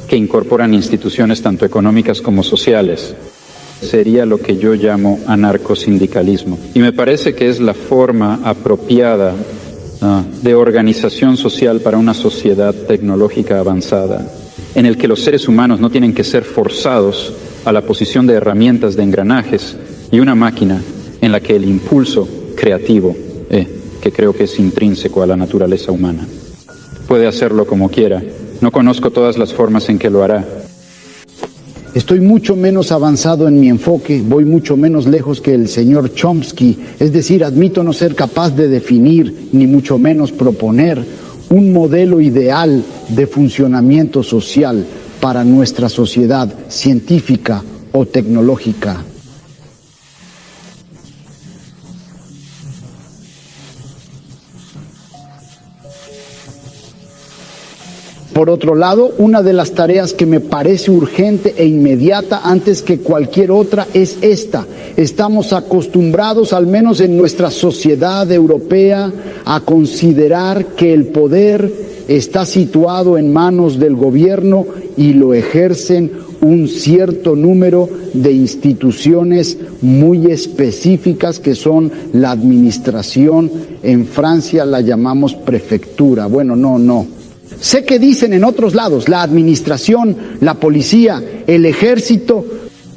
que incorporan instituciones tanto económicas como sociales sería lo que yo llamo anarcosindicalismo. Y me parece que es la forma apropiada de organización social para una sociedad tecnológica avanzada, en el que los seres humanos no tienen que ser forzados a la posición de herramientas de engranajes y una máquina en la que el impulso creativo, que creo que es intrínseco a la naturaleza humana, puede hacerlo como quiera. No conozco todas las formas en que lo hará. Estoy mucho menos avanzado en mi enfoque, voy mucho menos lejos que el señor Chomsky, es decir, admito no ser capaz de definir, ni mucho menos proponer, un modelo ideal de funcionamiento social para nuestra sociedad científica o tecnológica. Por otro lado, una de las tareas que me parece urgente e inmediata antes que cualquier otra es esta. Estamos acostumbrados, al menos en nuestra sociedad europea, a considerar que el poder está situado en manos del gobierno y lo ejercen un cierto número de instituciones muy específicas que son la administración. En Francia la llamamos prefectura. Bueno, no. Sé que dicen en otros lados, la administración, la policía, el ejército.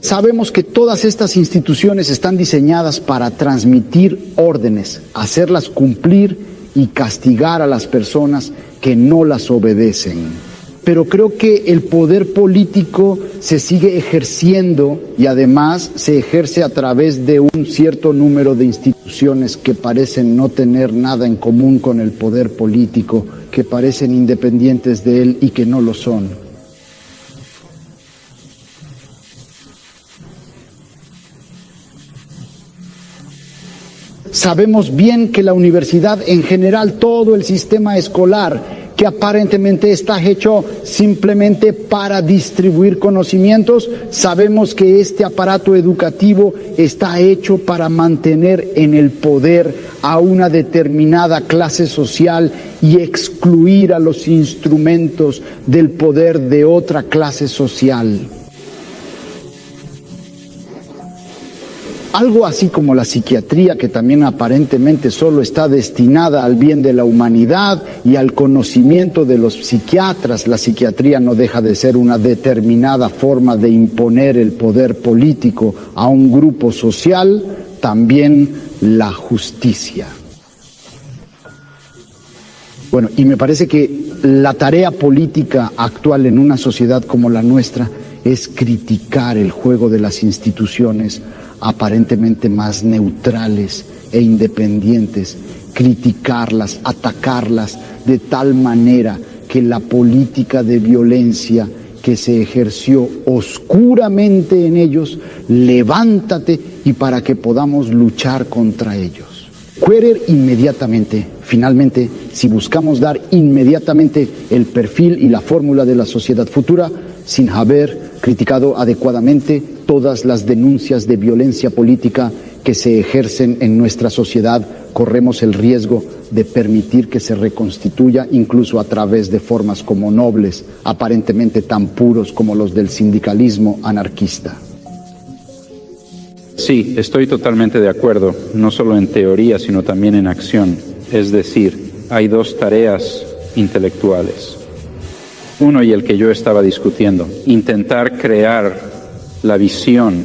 Sabemos que todas estas instituciones están diseñadas para transmitir órdenes, hacerlas cumplir y castigar a las personas que no las obedecen. Pero creo que el poder político se sigue ejerciendo y además se ejerce a través de un cierto número de instituciones que parecen no tener nada en común con el poder político, que parecen independientes de él y que no lo son. Sabemos bien que la universidad en general, todo el sistema escolar, que aparentemente está hecho simplemente para distribuir conocimientos, sabemos que este aparato educativo está hecho para mantener en el poder a una determinada clase social y excluir a los instrumentos del poder de otra clase social. Algo así como la psiquiatría, que también aparentemente solo está destinada al bien de la humanidad y al conocimiento de los psiquiatras. La psiquiatría no deja de ser una determinada forma de imponer el poder político a un grupo social, también la justicia. Bueno, y me parece que la tarea política actual en una sociedad como la nuestra es criticar el juego de las instituciones aparentemente más neutrales e independientes, criticarlas, atacarlas de tal manera que la política de violencia que se ejerció oscuramente en ellos, levántate y para que podamos luchar contra ellos. Querer inmediatamente, finalmente, si buscamos dar inmediatamente el perfil y la fórmula de la sociedad futura, sin haber criticado adecuadamente todas las denuncias de violencia política que se ejercen en nuestra sociedad, corremos el riesgo de permitir que se reconstituya incluso a través de formas como nobles, aparentemente tan puros como los del sindicalismo anarquista. Sí, estoy totalmente de acuerdo, no solo en teoría, sino también en acción. Es decir, hay dos tareas intelectuales. Uno y el que yo estaba discutiendo, intentar crear la visión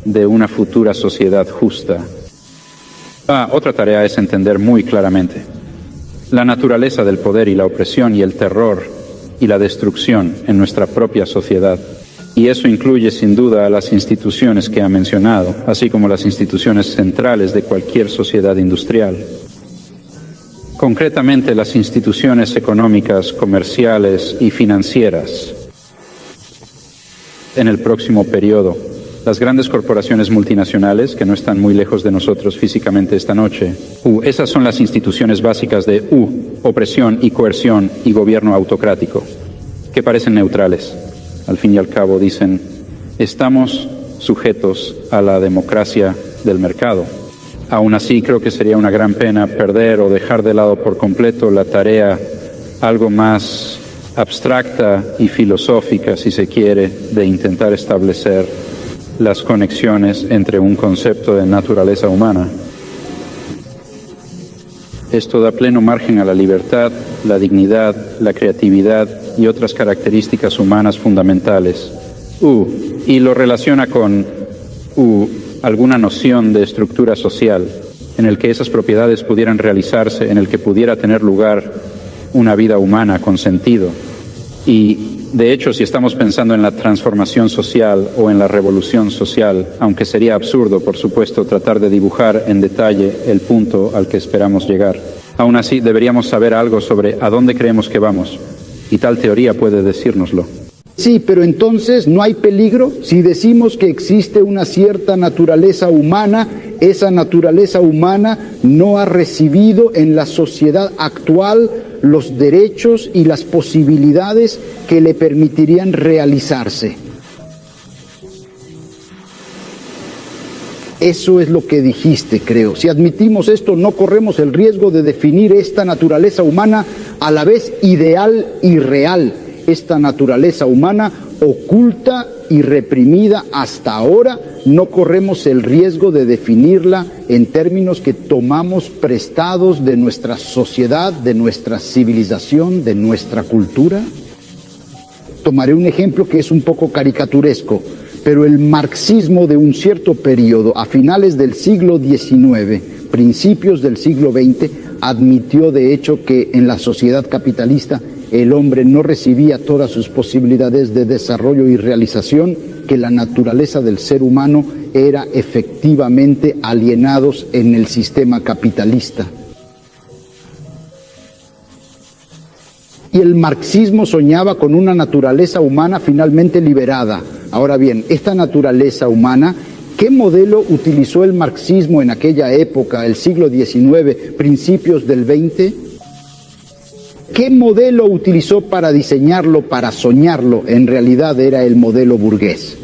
de una futura sociedad justa Otra tarea es entender muy claramente la naturaleza del poder y la opresión y el terror y la destrucción en nuestra propia sociedad. Y eso incluye sin duda a las instituciones que ha mencionado, así como las instituciones centrales de cualquier sociedad industrial. Concretamente, las instituciones económicas, comerciales y financieras. En el próximo periodo, las grandes corporaciones multinacionales, que no están muy lejos de nosotros físicamente esta noche. Esas son las instituciones básicas de opresión y coerción y gobierno autocrático, que parecen neutrales. Al fin y al cabo dicen, estamos sujetos a la democracia del mercado. Aún así, creo que sería una gran pena perder o dejar de lado por completo la tarea algo más abstracta y filosófica, si se quiere, de intentar establecer las conexiones entre un concepto de naturaleza humana. Esto da pleno margen a la libertad, la dignidad, la creatividad y otras características humanas fundamentales. Y lo relaciona con alguna noción de estructura social en el que esas propiedades pudieran realizarse, en el que pudiera tener lugar una vida humana con sentido. Y de hecho, si estamos pensando en la transformación social o en la revolución social, aunque sería absurdo, por supuesto, tratar de dibujar en detalle el punto al que esperamos llegar, aún así deberíamos saber algo sobre a dónde creemos que vamos, y tal teoría puede decírnoslo. Sí, pero entonces no hay peligro si decimos que existe una cierta naturaleza humana. Esa naturaleza humana no ha recibido en la sociedad actual los derechos y las posibilidades que le permitirían realizarse. Eso es lo que dijiste, creo. Si admitimos esto, no corremos el riesgo de definir esta naturaleza humana a la vez ideal y real. Esta naturaleza humana oculta y reprimida hasta ahora, no corremos el riesgo de definirla en términos que tomamos prestados de nuestra sociedad, de nuestra civilización, de nuestra cultura. Tomaré un ejemplo que es un poco caricaturesco, pero el marxismo de un cierto periodo, a finales del siglo XIX, principios del siglo XX, admitió de hecho que en la sociedad capitalista el hombre no recibía todas sus posibilidades de desarrollo y realización, que la naturaleza del ser humano era efectivamente alienados en el sistema capitalista. Y el marxismo soñaba con una naturaleza humana finalmente liberada. Ahora bien, esta naturaleza humana, ¿qué modelo utilizó el marxismo en aquella época, el siglo XIX, principios del XX? ¿Qué modelo utilizó para diseñarlo, para soñarlo? En realidad era el modelo burgués.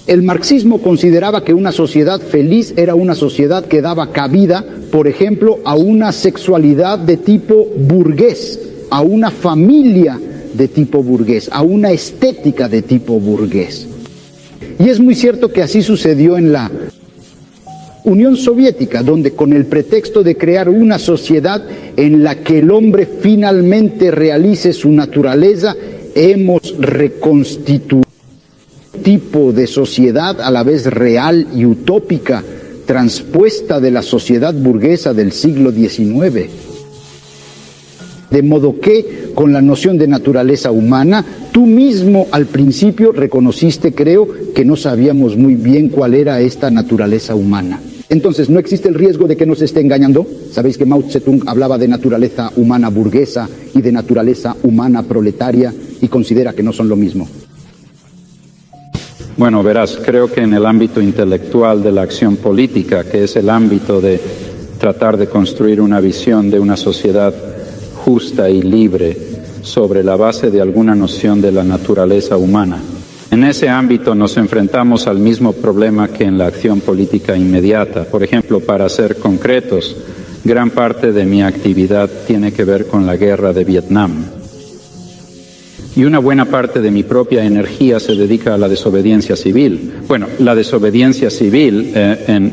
El marxismo consideraba que una sociedad feliz era una sociedad que daba cabida, por ejemplo, a una sexualidad de tipo burgués, a una familia de tipo burgués, a una estética de tipo burgués. Y es muy cierto que así sucedió en la Unión Soviética, donde con el pretexto de crear una sociedad en la que el hombre finalmente realice su naturaleza, hemos reconstituido un tipo de sociedad a la vez real y utópica, transpuesta de la sociedad burguesa del siglo XIX. De modo que, con la noción de naturaleza humana, tú mismo al principio reconociste, creo, que no sabíamos muy bien cuál era esta naturaleza humana. Entonces, ¿no existe el riesgo de que nos esté engañando? Sabéis que Mao Zedong hablaba de naturaleza humana burguesa y de naturaleza humana proletaria y considera que no son lo mismo. Bueno, verás, creo que en el ámbito intelectual de la acción política, que es el ámbito de tratar de construir una visión de una sociedad justa y libre sobre la base de alguna noción de la naturaleza humana, en ese ámbito nos enfrentamos al mismo problema que en la acción política inmediata. Por ejemplo, para ser concretos, gran parte de mi actividad tiene que ver con la guerra de Vietnam. Y una buena parte de mi propia energía se dedica a la desobediencia civil. Bueno, la desobediencia civil en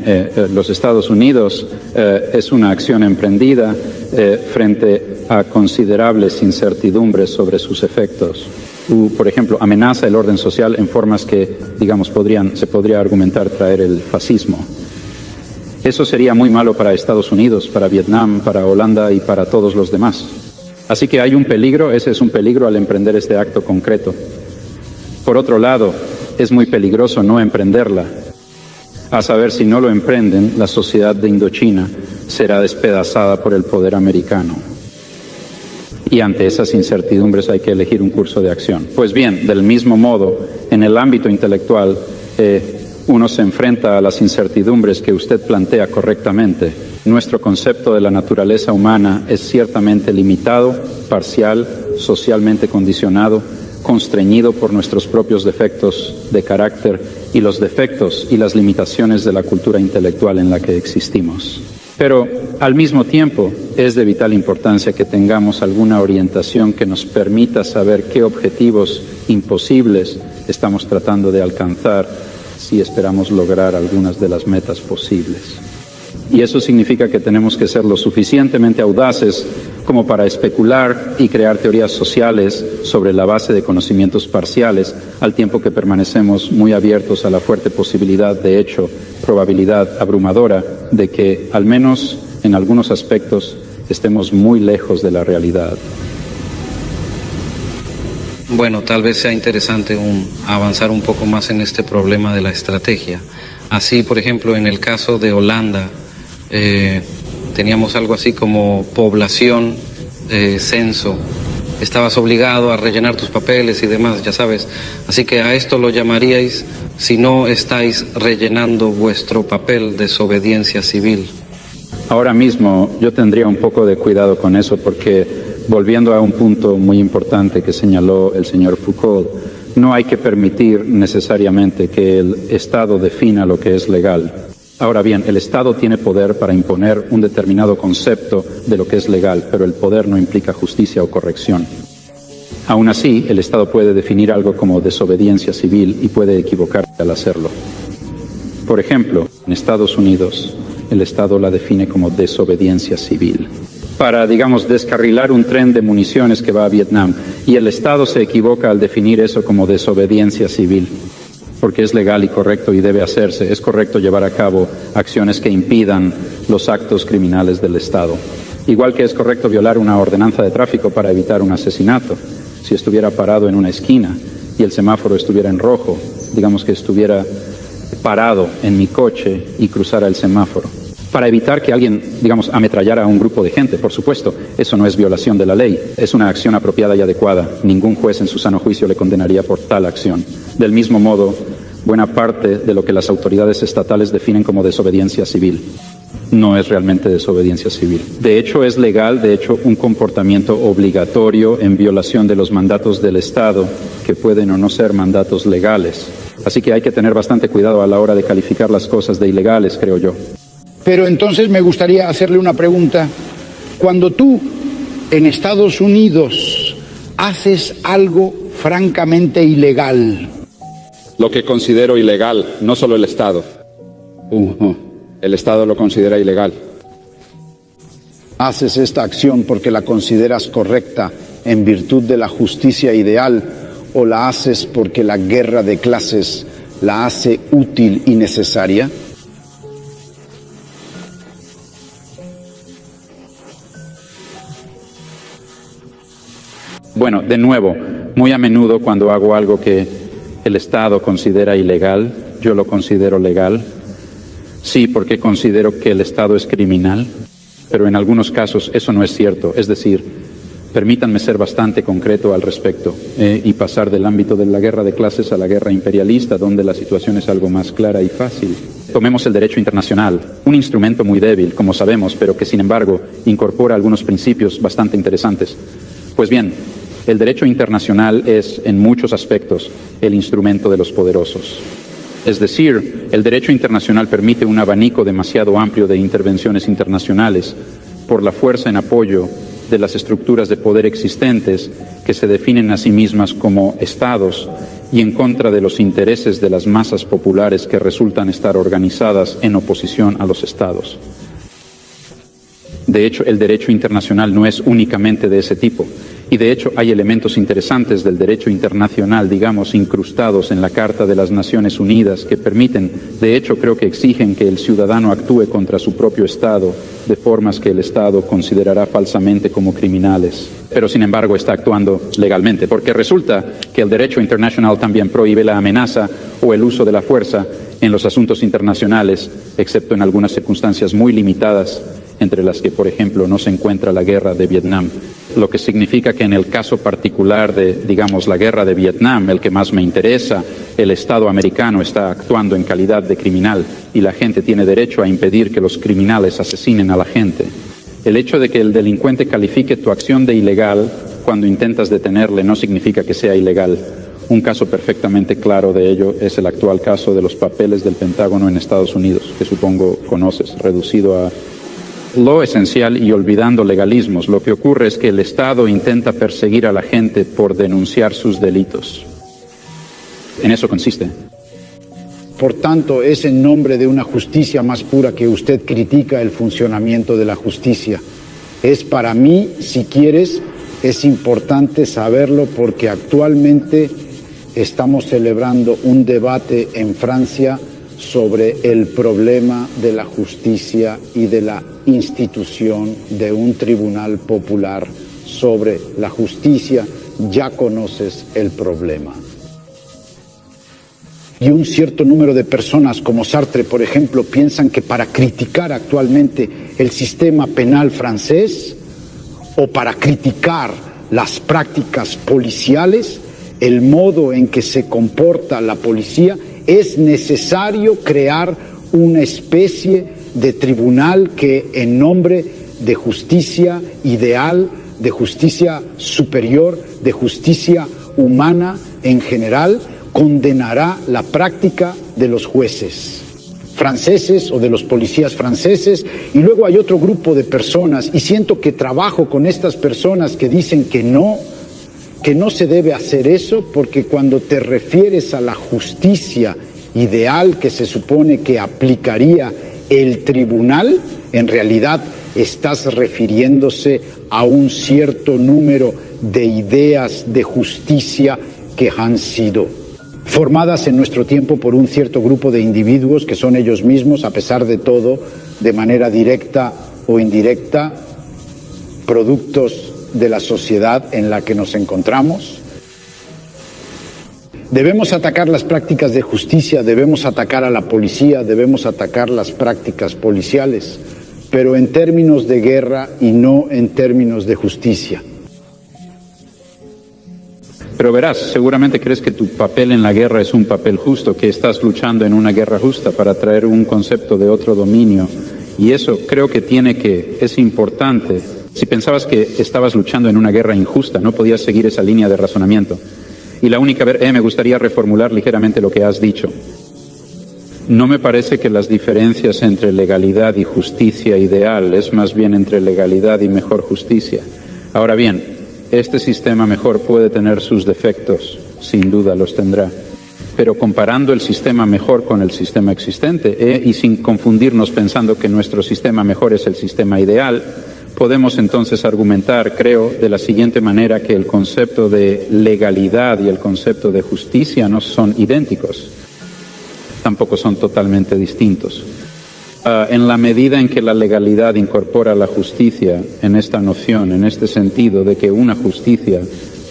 los Estados Unidos es una acción emprendida frente a considerables incertidumbres sobre sus efectos. Por ejemplo, amenaza el orden social en formas que, digamos, se podría argumentar traer el fascismo. Eso sería muy malo para Estados Unidos, para Vietnam, para Holanda y para todos los demás. Así que hay un peligro, ese es un peligro al emprender este acto concreto. Por otro lado, es muy peligroso no emprenderla. A saber, si no lo emprenden, la sociedad de Indochina será despedazada por el poder americano. Y ante esas incertidumbres hay que elegir un curso de acción. Pues bien, del mismo modo, en el ámbito intelectual, uno se enfrenta a las incertidumbres que usted plantea correctamente. Nuestro concepto de la naturaleza humana es ciertamente limitado, parcial, socialmente condicionado, constreñido por nuestros propios defectos de carácter y los defectos y las limitaciones de la cultura intelectual en la que existimos. Pero, al mismo tiempo, es de vital importancia que tengamos alguna orientación que nos permita saber qué objetivos imposibles estamos tratando de alcanzar si esperamos lograr algunas de las metas posibles. Y eso significa que tenemos que ser lo suficientemente audaces como para especular y crear teorías sociales sobre la base de conocimientos parciales, al tiempo que permanecemos muy abiertos a la fuerte posibilidad, de hecho, probabilidad abrumadora, de que, al menos en algunos aspectos, estemos muy lejos de la realidad. Bueno, tal vez sea interesante avanzar un poco más en este problema de la estrategia. Así, por ejemplo, en el caso de Holanda, teníamos algo así como población, censo. Estabas obligado a rellenar tus papeles y demás, ya sabes. Así que a esto lo llamaríais, si no estáis rellenando vuestro papel, desobediencia civil. Ahora mismo yo tendría un poco de cuidado con eso porque, volviendo a un punto muy importante que señaló el señor Foucault, no hay que permitir necesariamente que el Estado defina lo que es legal. Ahora bien, el Estado tiene poder para imponer un determinado concepto de lo que es legal, pero el poder no implica justicia o corrección. Aún así, el Estado puede definir algo como desobediencia civil y puede equivocarse al hacerlo. Por ejemplo, en Estados Unidos, el Estado la define como desobediencia civil. Para, digamos, descarrilar un tren de municiones que va a Vietnam, y el Estado se equivoca al definir eso como desobediencia civil, porque es legal y correcto y debe hacerse. Es correcto llevar a cabo acciones que impidan los actos criminales del Estado. Igual que es correcto violar una ordenanza de tráfico para evitar un asesinato. Si estuviera parado en una esquina y el semáforo estuviera en rojo, digamos que estuviera parado en mi coche y cruzara el semáforo. Para evitar que alguien, digamos, ametrallara a un grupo de gente, por supuesto, eso no es violación de la ley, es una acción apropiada y adecuada. Ningún juez en su sano juicio le condenaría por tal acción. Del mismo modo, buena parte de lo que las autoridades estatales definen como desobediencia civil no es realmente desobediencia civil. De hecho, es legal, de hecho, un comportamiento obligatorio en violación de los mandatos del Estado, que pueden o no ser mandatos legales. Así que hay que tener bastante cuidado a la hora de calificar las cosas de ilegales, creo yo. Pero entonces me gustaría hacerle una pregunta. Cuando tú, en Estados Unidos, haces algo francamente ilegal. Lo que considero ilegal, no solo el Estado. El Estado lo considera ilegal. Haces esta acción porque la consideras correcta en virtud de la justicia ideal, o la haces porque la guerra de clases la hace útil y necesaria. Bueno, de nuevo, muy a menudo cuando hago algo que el Estado considera ilegal, yo lo considero legal. Sí, porque considero que el Estado es criminal, pero en algunos casos eso no es cierto. Es decir, permítanme ser bastante concreto al respecto y pasar del ámbito de la guerra de clases a la guerra imperialista, donde la situación es algo más clara y fácil. Tomemos el derecho internacional, un instrumento muy débil, como sabemos, pero que sin embargo incorpora algunos principios bastante interesantes. Pues bien, el derecho internacional es, en muchos aspectos, el instrumento de los poderosos. Es decir, el derecho internacional permite un abanico demasiado amplio de intervenciones internacionales por la fuerza en apoyo de las estructuras de poder existentes que se definen a sí mismas como estados y en contra de los intereses de las masas populares que resultan estar organizadas en oposición a los estados. De hecho, el derecho internacional no es únicamente de ese tipo. Y de hecho hay elementos interesantes del derecho internacional, digamos, incrustados en la Carta de las Naciones Unidas que permiten, de hecho creo que exigen que el ciudadano actúe contra su propio Estado de formas que el Estado considerará falsamente como criminales. Pero sin embargo está actuando legalmente, porque resulta que el derecho internacional también prohíbe la amenaza o el uso de la fuerza en los asuntos internacionales, excepto en algunas circunstancias muy limitadas, entre las que, por ejemplo, no se encuentra la guerra de Vietnam. Lo que significa que en el caso particular de, digamos, la guerra de Vietnam, el que más me interesa, el Estado americano está actuando en calidad de criminal y la gente tiene derecho a impedir que los criminales asesinen a la gente. El hecho de que el delincuente califique tu acción de ilegal cuando intentas detenerle no significa que sea ilegal. Un caso perfectamente claro de ello es el actual caso de los papeles del Pentágono en Estados Unidos, que supongo conoces, reducido a lo esencial y olvidando legalismos. Lo que ocurre es que el Estado intenta perseguir a la gente por denunciar sus delitos. En eso consiste. Por tanto, es en nombre de una justicia más pura que usted critica el funcionamiento de la justicia. Es para mí, si quieres, es importante saberlo porque actualmente estamos celebrando un debate en Francia sobre el problema de la justicia y de la institución de un tribunal popular sobre la justicia. Ya conoces el problema. Y un cierto número de personas, como Sartre, por ejemplo, piensan que para criticar actualmente el sistema penal francés o para criticar las prácticas policiales, el modo en que se comporta la policía, es necesario crear una especie de tribunal que, en nombre de justicia ideal, de justicia superior, de justicia humana en general, condenará la práctica de los jueces franceses o de los policías franceses. Y luego hay otro grupo de personas, y siento que trabajo con estas personas que dicen que no se debe hacer eso, porque cuando te refieres a la justicia ideal que se supone que aplicaría el tribunal, en realidad estás refiriéndose a un cierto número de ideas de justicia que han sido formadas en nuestro tiempo por un cierto grupo de individuos que son ellos mismos, a pesar de todo, de manera directa o indirecta, productos de la sociedad en la que nos encontramos. Debemos atacar las prácticas de justicia, debemos atacar a la policía, debemos atacar las prácticas policiales, pero en términos de guerra y no en términos de justicia. Pero verás, seguramente crees que tu papel en la guerra es un papel justo, que estás luchando en una guerra justa para traer un concepto de otro dominio. Y eso creo que es importante. Si pensabas que estabas luchando en una guerra injusta, no podías seguir esa línea de razonamiento. Y la única me gustaría reformular ligeramente lo que has dicho. No me parece que las diferencias entre legalidad y justicia ideal es más bien entre legalidad y mejor justicia. Ahora bien, este sistema mejor puede tener sus defectos, sin duda los tendrá. Pero comparando el sistema mejor con el sistema existente y sin confundirnos pensando que nuestro sistema mejor es el sistema ideal, podemos entonces argumentar, creo, de la siguiente manera, que el concepto de legalidad y el concepto de justicia no son idénticos, tampoco son totalmente distintos. En la medida en que la legalidad incorpora la justicia en esta noción, en este sentido de que una justicia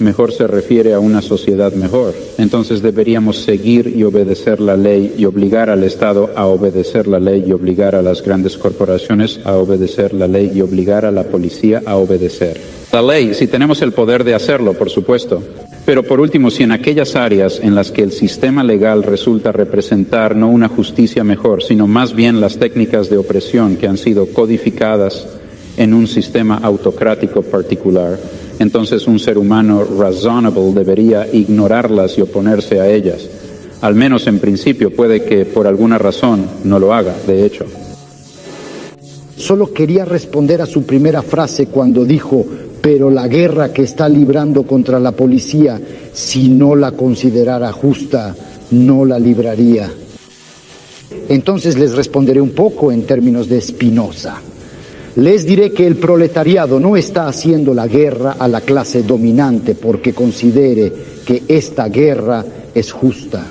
mejor se refiere a una sociedad mejor, entonces deberíamos seguir y obedecer la ley y obligar al Estado a obedecer la ley y obligar a las grandes corporaciones a obedecer la ley y obligar a la policía a obedecer la ley, si tenemos el poder de hacerlo, por supuesto. Pero por último, si en aquellas áreas en las que el sistema legal resulta representar no una justicia mejor, sino más bien las técnicas de opresión que han sido codificadas en un sistema autocrático particular, entonces un ser humano razonable debería ignorarlas y oponerse a ellas. Al menos en principio, puede que por alguna razón no lo haga, de hecho. Solo quería responder a su primera frase cuando dijo: pero la guerra que está librando contra la policía, si no la considerara justa, no la libraría. Entonces les responderé un poco en términos de Spinoza. Les diré que el proletariado no está haciendo la guerra a la clase dominante porque considere que esta guerra es justa.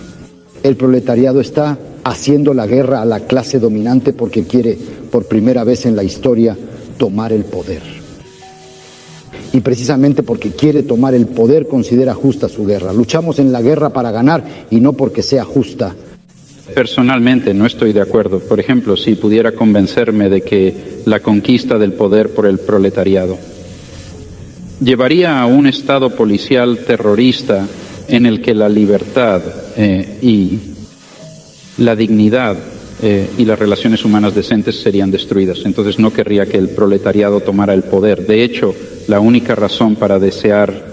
El proletariado está haciendo la guerra a la clase dominante porque quiere, por primera vez en la historia, tomar el poder. Y precisamente porque quiere tomar el poder, considera justa su guerra. Luchamos en la guerra para ganar y no porque sea justa. Personalmente no estoy de acuerdo. Por ejemplo, si pudiera convencerme de que la conquista del poder por el proletariado llevaría a un Estado policial terrorista en el que la libertad y la dignidad y las relaciones humanas decentes serían destruidas. Entonces no querría que el proletariado tomara el poder. De hecho, la única razón para desear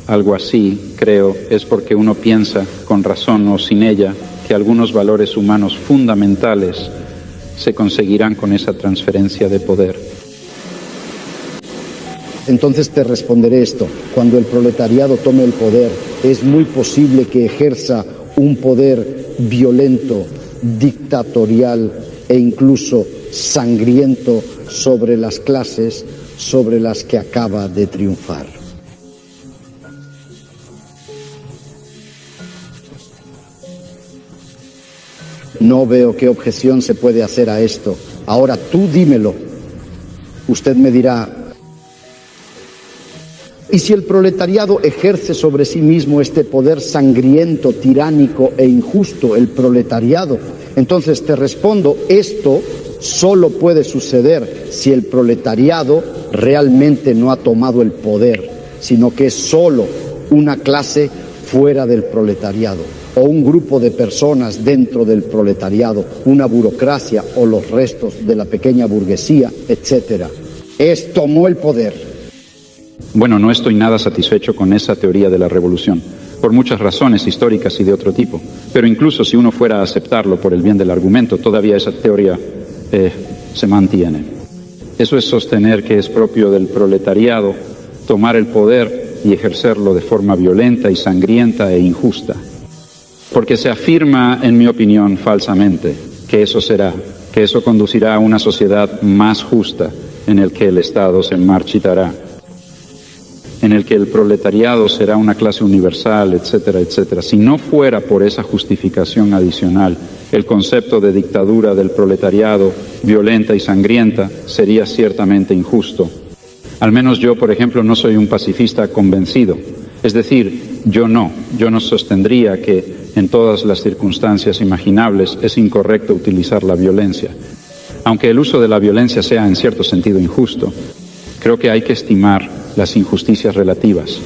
algo así, creo, es porque uno piensa, con razón o sin ella, que algunos valores humanos fundamentales se conseguirán con esa transferencia de poder. Entonces te responderé esto: cuando el proletariado tome el poder, es muy posible que ejerza un poder violento, dictatorial e incluso sangriento sobre las clases sobre las que acaba de triunfar. No veo qué objeción se puede hacer a esto. Ahora tú dímelo. Usted me dirá: ¿y si el proletariado ejerce sobre sí mismo este poder sangriento, tiránico e injusto, el proletariado? Entonces te respondo, esto solo puede suceder si el proletariado realmente no ha tomado el poder, sino que es solo una clase fuera del proletariado, o un grupo de personas dentro del proletariado, una burocracia o los restos de la pequeña burguesía, etc. Tomó el poder. Bueno, no estoy nada satisfecho con esa teoría de la revolución, por muchas razones históricas y de otro tipo. Pero incluso si uno fuera a aceptarlo por el bien del argumento, todavía esa teoría se mantiene. Eso es sostener que es propio del proletariado tomar el poder y ejercerlo de forma violenta y sangrienta e injusta. Porque se afirma, en mi opinión, falsamente, que eso será, que eso conducirá a una sociedad más justa en el que el Estado se marchitará, en el que el proletariado será una clase universal, etcétera, etcétera. Si no fuera por esa justificación adicional, el concepto de dictadura del proletariado, violenta y sangrienta, sería ciertamente injusto. Al menos yo, por ejemplo, no soy un pacifista convencido. Es decir, yo no sostendría que en todas las circunstancias imaginables es incorrecto utilizar la violencia. Aunque el uso de la violencia sea en cierto sentido injusto, creo que hay que estimar las injusticias relativas.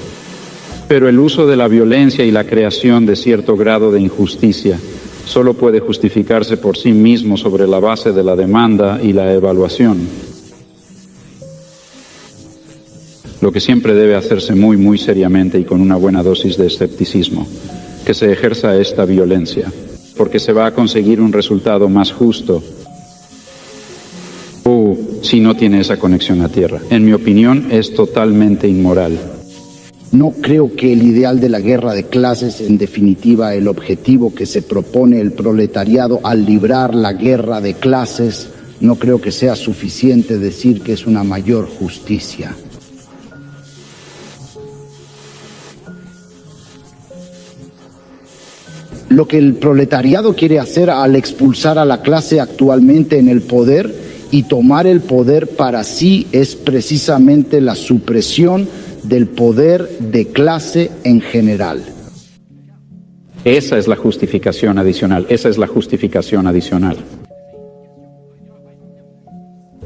Pero el uso de la violencia y la creación de cierto grado de injusticia solo puede justificarse por sí mismo sobre la base de la demanda y la evaluación. Lo que siempre debe hacerse muy, muy seriamente y con una buena dosis de escepticismo, que se ejerza esta violencia, porque se va a conseguir un resultado más justo si no tiene esa conexión a tierra. En mi opinión, es totalmente inmoral. No creo que el ideal de la guerra de clases, en definitiva el objetivo que se propone el proletariado al librar la guerra de clases, no creo que sea suficiente decir que es una mayor justicia. Lo que el proletariado quiere hacer al expulsar a la clase actualmente en el poder y tomar el poder para sí es precisamente la supresión del poder de clase en general. Esa es la justificación adicional,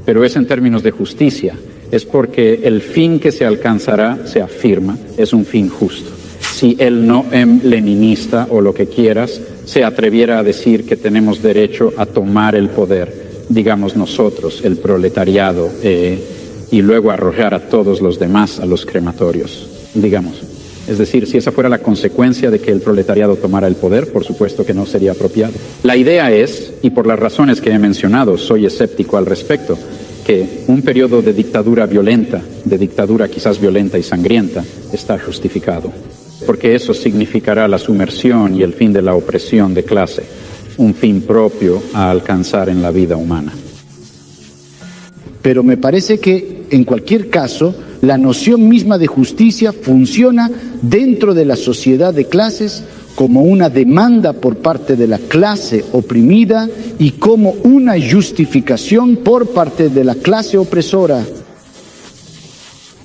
Pero es en términos de justicia, es porque el fin que se alcanzará, se afirma, es un fin justo. Si el no leninista o lo que quieras se atreviera a decir que tenemos derecho a tomar el poder, digamos nosotros, el proletariado, y luego arrojar a todos los demás a los crematorios, digamos. Es decir, si esa fuera la consecuencia de que el proletariado tomara el poder, por supuesto que no sería apropiado. La idea es, y por las razones que he mencionado, soy escéptico al respecto, que un periodo de dictadura violenta, de dictadura quizás violenta y sangrienta, está justificado. Porque eso significará la sumersión y el fin de la opresión de clase, un fin propio a alcanzar en la vida humana. Pero me parece que, en cualquier caso, la noción misma de justicia funciona dentro de la sociedad de clases como una demanda por parte de la clase oprimida y como una justificación por parte de la clase opresora.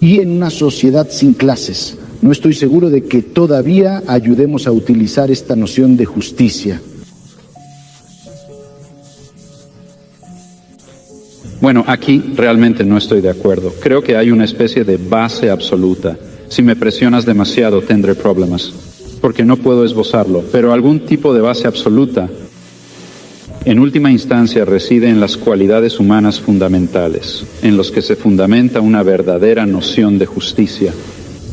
Y en una sociedad sin clases, no estoy seguro de que todavía ayudemos a utilizar esta noción de justicia. Bueno, aquí realmente no estoy de acuerdo. Creo que hay una especie de base absoluta. Si me presionas demasiado tendré problemas, porque no puedo esbozarlo, pero algún tipo de base absoluta, en última instancia, reside en las cualidades humanas fundamentales, en los que se fundamenta una verdadera noción de justicia.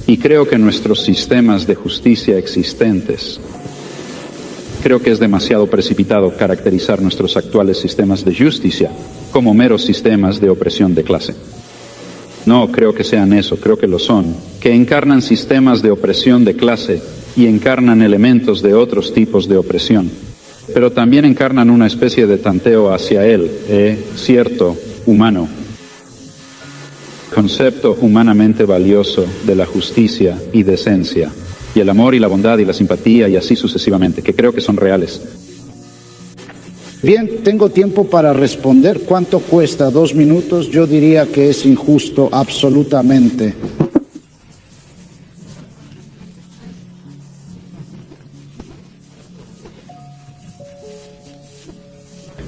Y creo que nuestros sistemas de justicia existentes, creo que es demasiado precipitado caracterizar nuestros actuales sistemas de justicia como meros sistemas de opresión de clase. No creo que sean eso, creo que lo son, que encarnan sistemas de opresión de clase y encarnan elementos de otros tipos de opresión, pero también encarnan una especie de tanteo hacia él, cierto, humano, concepto humanamente valioso de la justicia y decencia, y el amor y la bondad y la simpatía y así sucesivamente, que creo que son reales. Bien, tengo tiempo para responder. ¿Cuánto cuesta? 2 minutos. Yo diría que es injusto, absolutamente.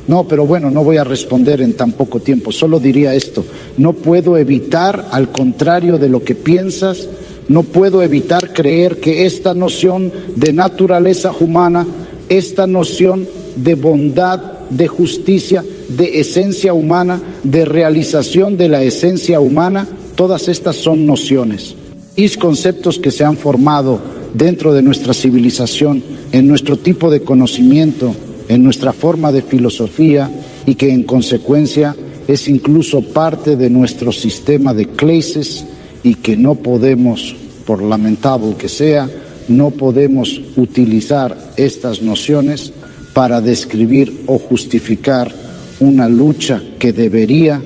No, pero bueno, no voy a responder en tan poco tiempo. Solo diría esto. No puedo evitar, al contrario de lo que piensas, no puedo evitar creer que esta noción de naturaleza humana, esta noción de bondad, de justicia, de esencia humana, de realización de la esencia humana, todas estas son nociones y conceptos que se han formado dentro de nuestra civilización, en nuestro tipo de conocimiento, en nuestra forma de filosofía y que en consecuencia es incluso parte de nuestro sistema de clases y que no podemos, por lamentable que sea, no podemos utilizar estas nociones para describir o justificar una lucha que debería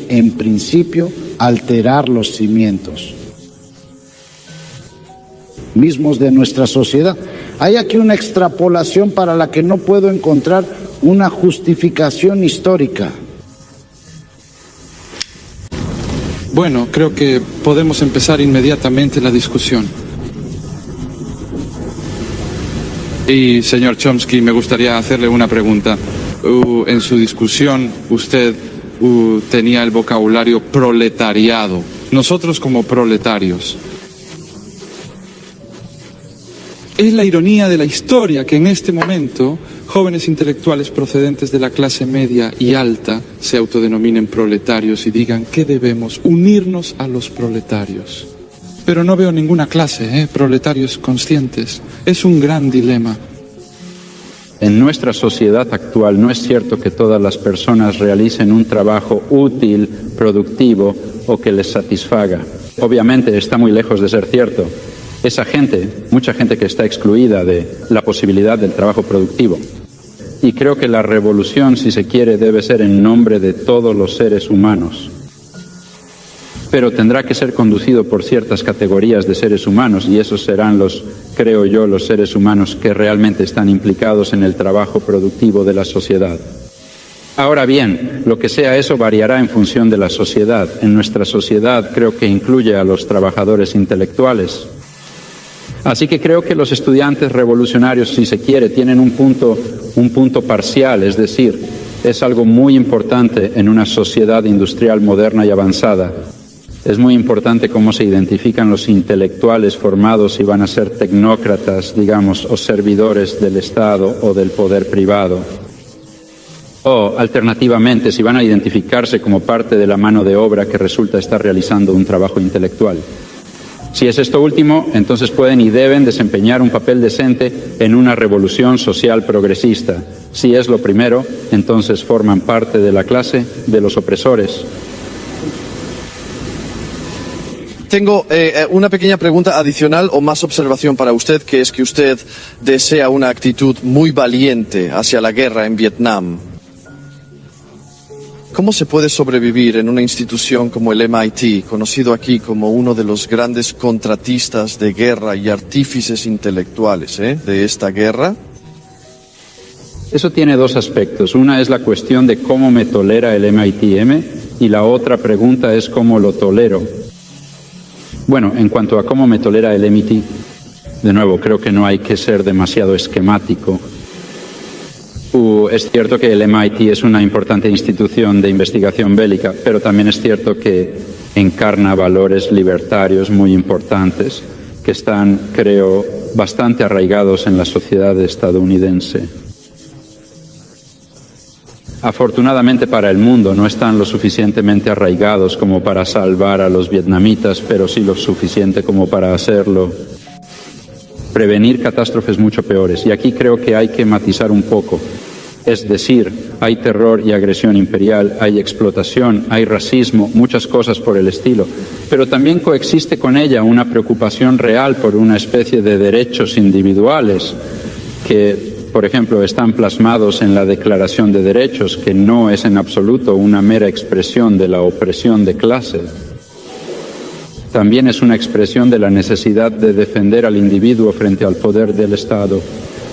en principio alterar los cimientos mismos de nuestra sociedad. Hay aquí una extrapolación para la que no puedo encontrar una justificación histórica. Bueno, creo que podemos empezar inmediatamente la discusión. Y, señor Chomsky, me gustaría hacerle una pregunta. En su discusión, usted tenía el vocabulario proletariado. Nosotros como proletarios. Es la ironía de la historia que en este momento jóvenes intelectuales procedentes de la clase media y alta se autodenominen proletarios y digan que debemos unirnos a los proletarios. Pero no veo ninguna clase, proletarios conscientes. Es un gran dilema. En nuestra sociedad actual no es cierto que todas las personas realicen un trabajo útil, productivo o que les satisfaga. Obviamente está muy lejos de ser cierto. Esa gente, mucha gente que está excluida de la posibilidad del trabajo productivo. Y creo que la revolución, si se quiere, debe ser en nombre de todos los seres humanos. Pero tendrá que ser conducido por ciertas categorías de seres humanos y esos serán creo yo, los seres humanos que realmente están implicados en el trabajo productivo de la sociedad. Ahora bien, lo que sea eso variará en función de la sociedad. En nuestra sociedad creo que incluye a los trabajadores intelectuales. Así que creo que los estudiantes revolucionarios, si se quiere, tienen un punto parcial, es decir, es algo muy importante en una sociedad industrial moderna y avanzada. Es muy importante cómo se identifican los intelectuales formados si van a ser tecnócratas, digamos, o servidores del Estado o del poder privado. O, alternativamente, si van a identificarse como parte de la mano de obra que resulta estar realizando un trabajo intelectual. Si es esto último, entonces pueden y deben desempeñar un papel decente en una revolución social progresista. Si es lo primero, entonces forman parte de la clase de los opresores. Tengo una pequeña pregunta adicional o más observación para usted, que es que usted desea una actitud muy valiente hacia la guerra en Vietnam. ¿Cómo se puede sobrevivir en una institución como el MIT, conocido aquí como uno de los grandes contratistas de guerra y artífices intelectuales de esta guerra? Eso tiene dos aspectos. Una es la cuestión de cómo me tolera el MIT-M y la otra pregunta es cómo lo tolero. Bueno, en cuanto a cómo me tolera el MIT, de nuevo, creo que no hay que ser demasiado esquemático. Es cierto que el MIT es una importante institución de investigación bélica, pero también es cierto que encarna valores libertarios muy importantes que están, creo, bastante arraigados en la sociedad estadounidense. Afortunadamente para el mundo no están lo suficientemente arraigados como para salvar a los vietnamitas, pero sí lo suficiente como para hacerlo. Prevenir catástrofes mucho peores. Y aquí creo que hay que matizar un poco. Es decir, hay terror y agresión imperial, hay explotación, hay racismo, muchas cosas por el estilo. Pero también coexiste con ella una preocupación real por una especie de derechos individuales que, por ejemplo, están plasmados en la Declaración de Derechos, que no es en absoluto una mera expresión de la opresión de clase. También es una expresión de la necesidad de defender al individuo frente al poder del Estado.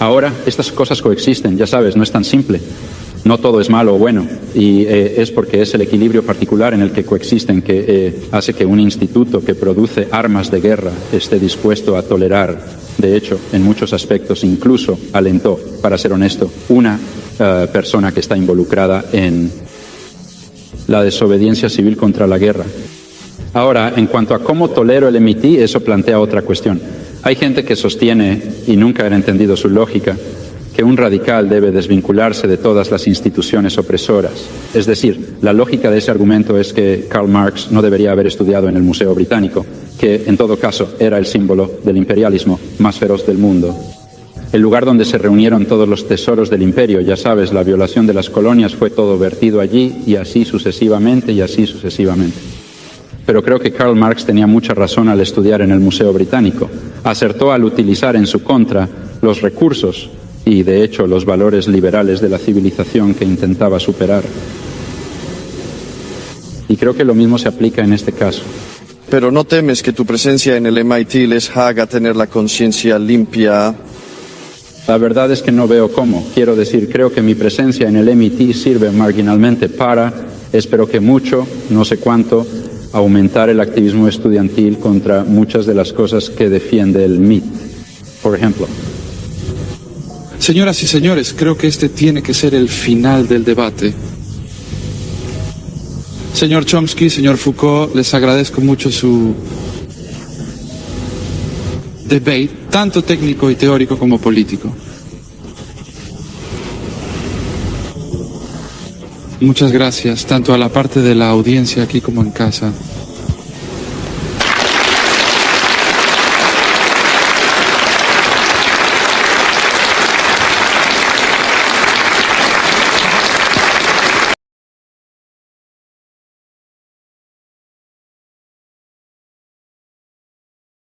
Ahora, estas cosas coexisten, ya sabes, no es tan simple. No todo es malo o bueno, y es porque es el equilibrio particular en el que coexisten que hace que un instituto que produce armas de guerra esté dispuesto a tolerar. De hecho, en muchos aspectos incluso alentó, para ser honesto, una persona que está involucrada en la desobediencia civil contra la guerra. Ahora, en cuanto a cómo tolero el MIT, eso plantea otra cuestión. Hay gente que sostiene, y nunca han entendido su lógica, que un radical debe desvincularse de todas las instituciones opresoras. Es decir, la lógica de ese argumento es que Karl Marx no debería haber estudiado en el Museo Británico, que en todo caso era el símbolo del imperialismo más feroz del mundo. El lugar donde se reunieron todos los tesoros del imperio, ya sabes, la violación de las colonias fue todo vertido allí y así sucesivamente y así sucesivamente. Pero creo que Karl Marx tenía mucha razón al estudiar en el Museo Británico. Acertó al utilizar en su contra los recursos y, de hecho, los valores liberales de la civilización que intentaba superar. Y creo que lo mismo se aplica en este caso. Pero ¿no temes que tu presencia en el MIT les haga tener la conciencia limpia? La verdad es que no veo cómo. Quiero decir, creo que mi presencia en el MIT sirve marginalmente para, espero que mucho, no sé cuánto, aumentar el activismo estudiantil contra muchas de las cosas que defiende el MIT, por ejemplo. Señoras y señores, creo que este tiene que ser el final del debate. Señor Chomsky, señor Foucault, les agradezco mucho su debate, tanto técnico y teórico como político. Muchas gracias, tanto a la parte de la audiencia aquí como en casa.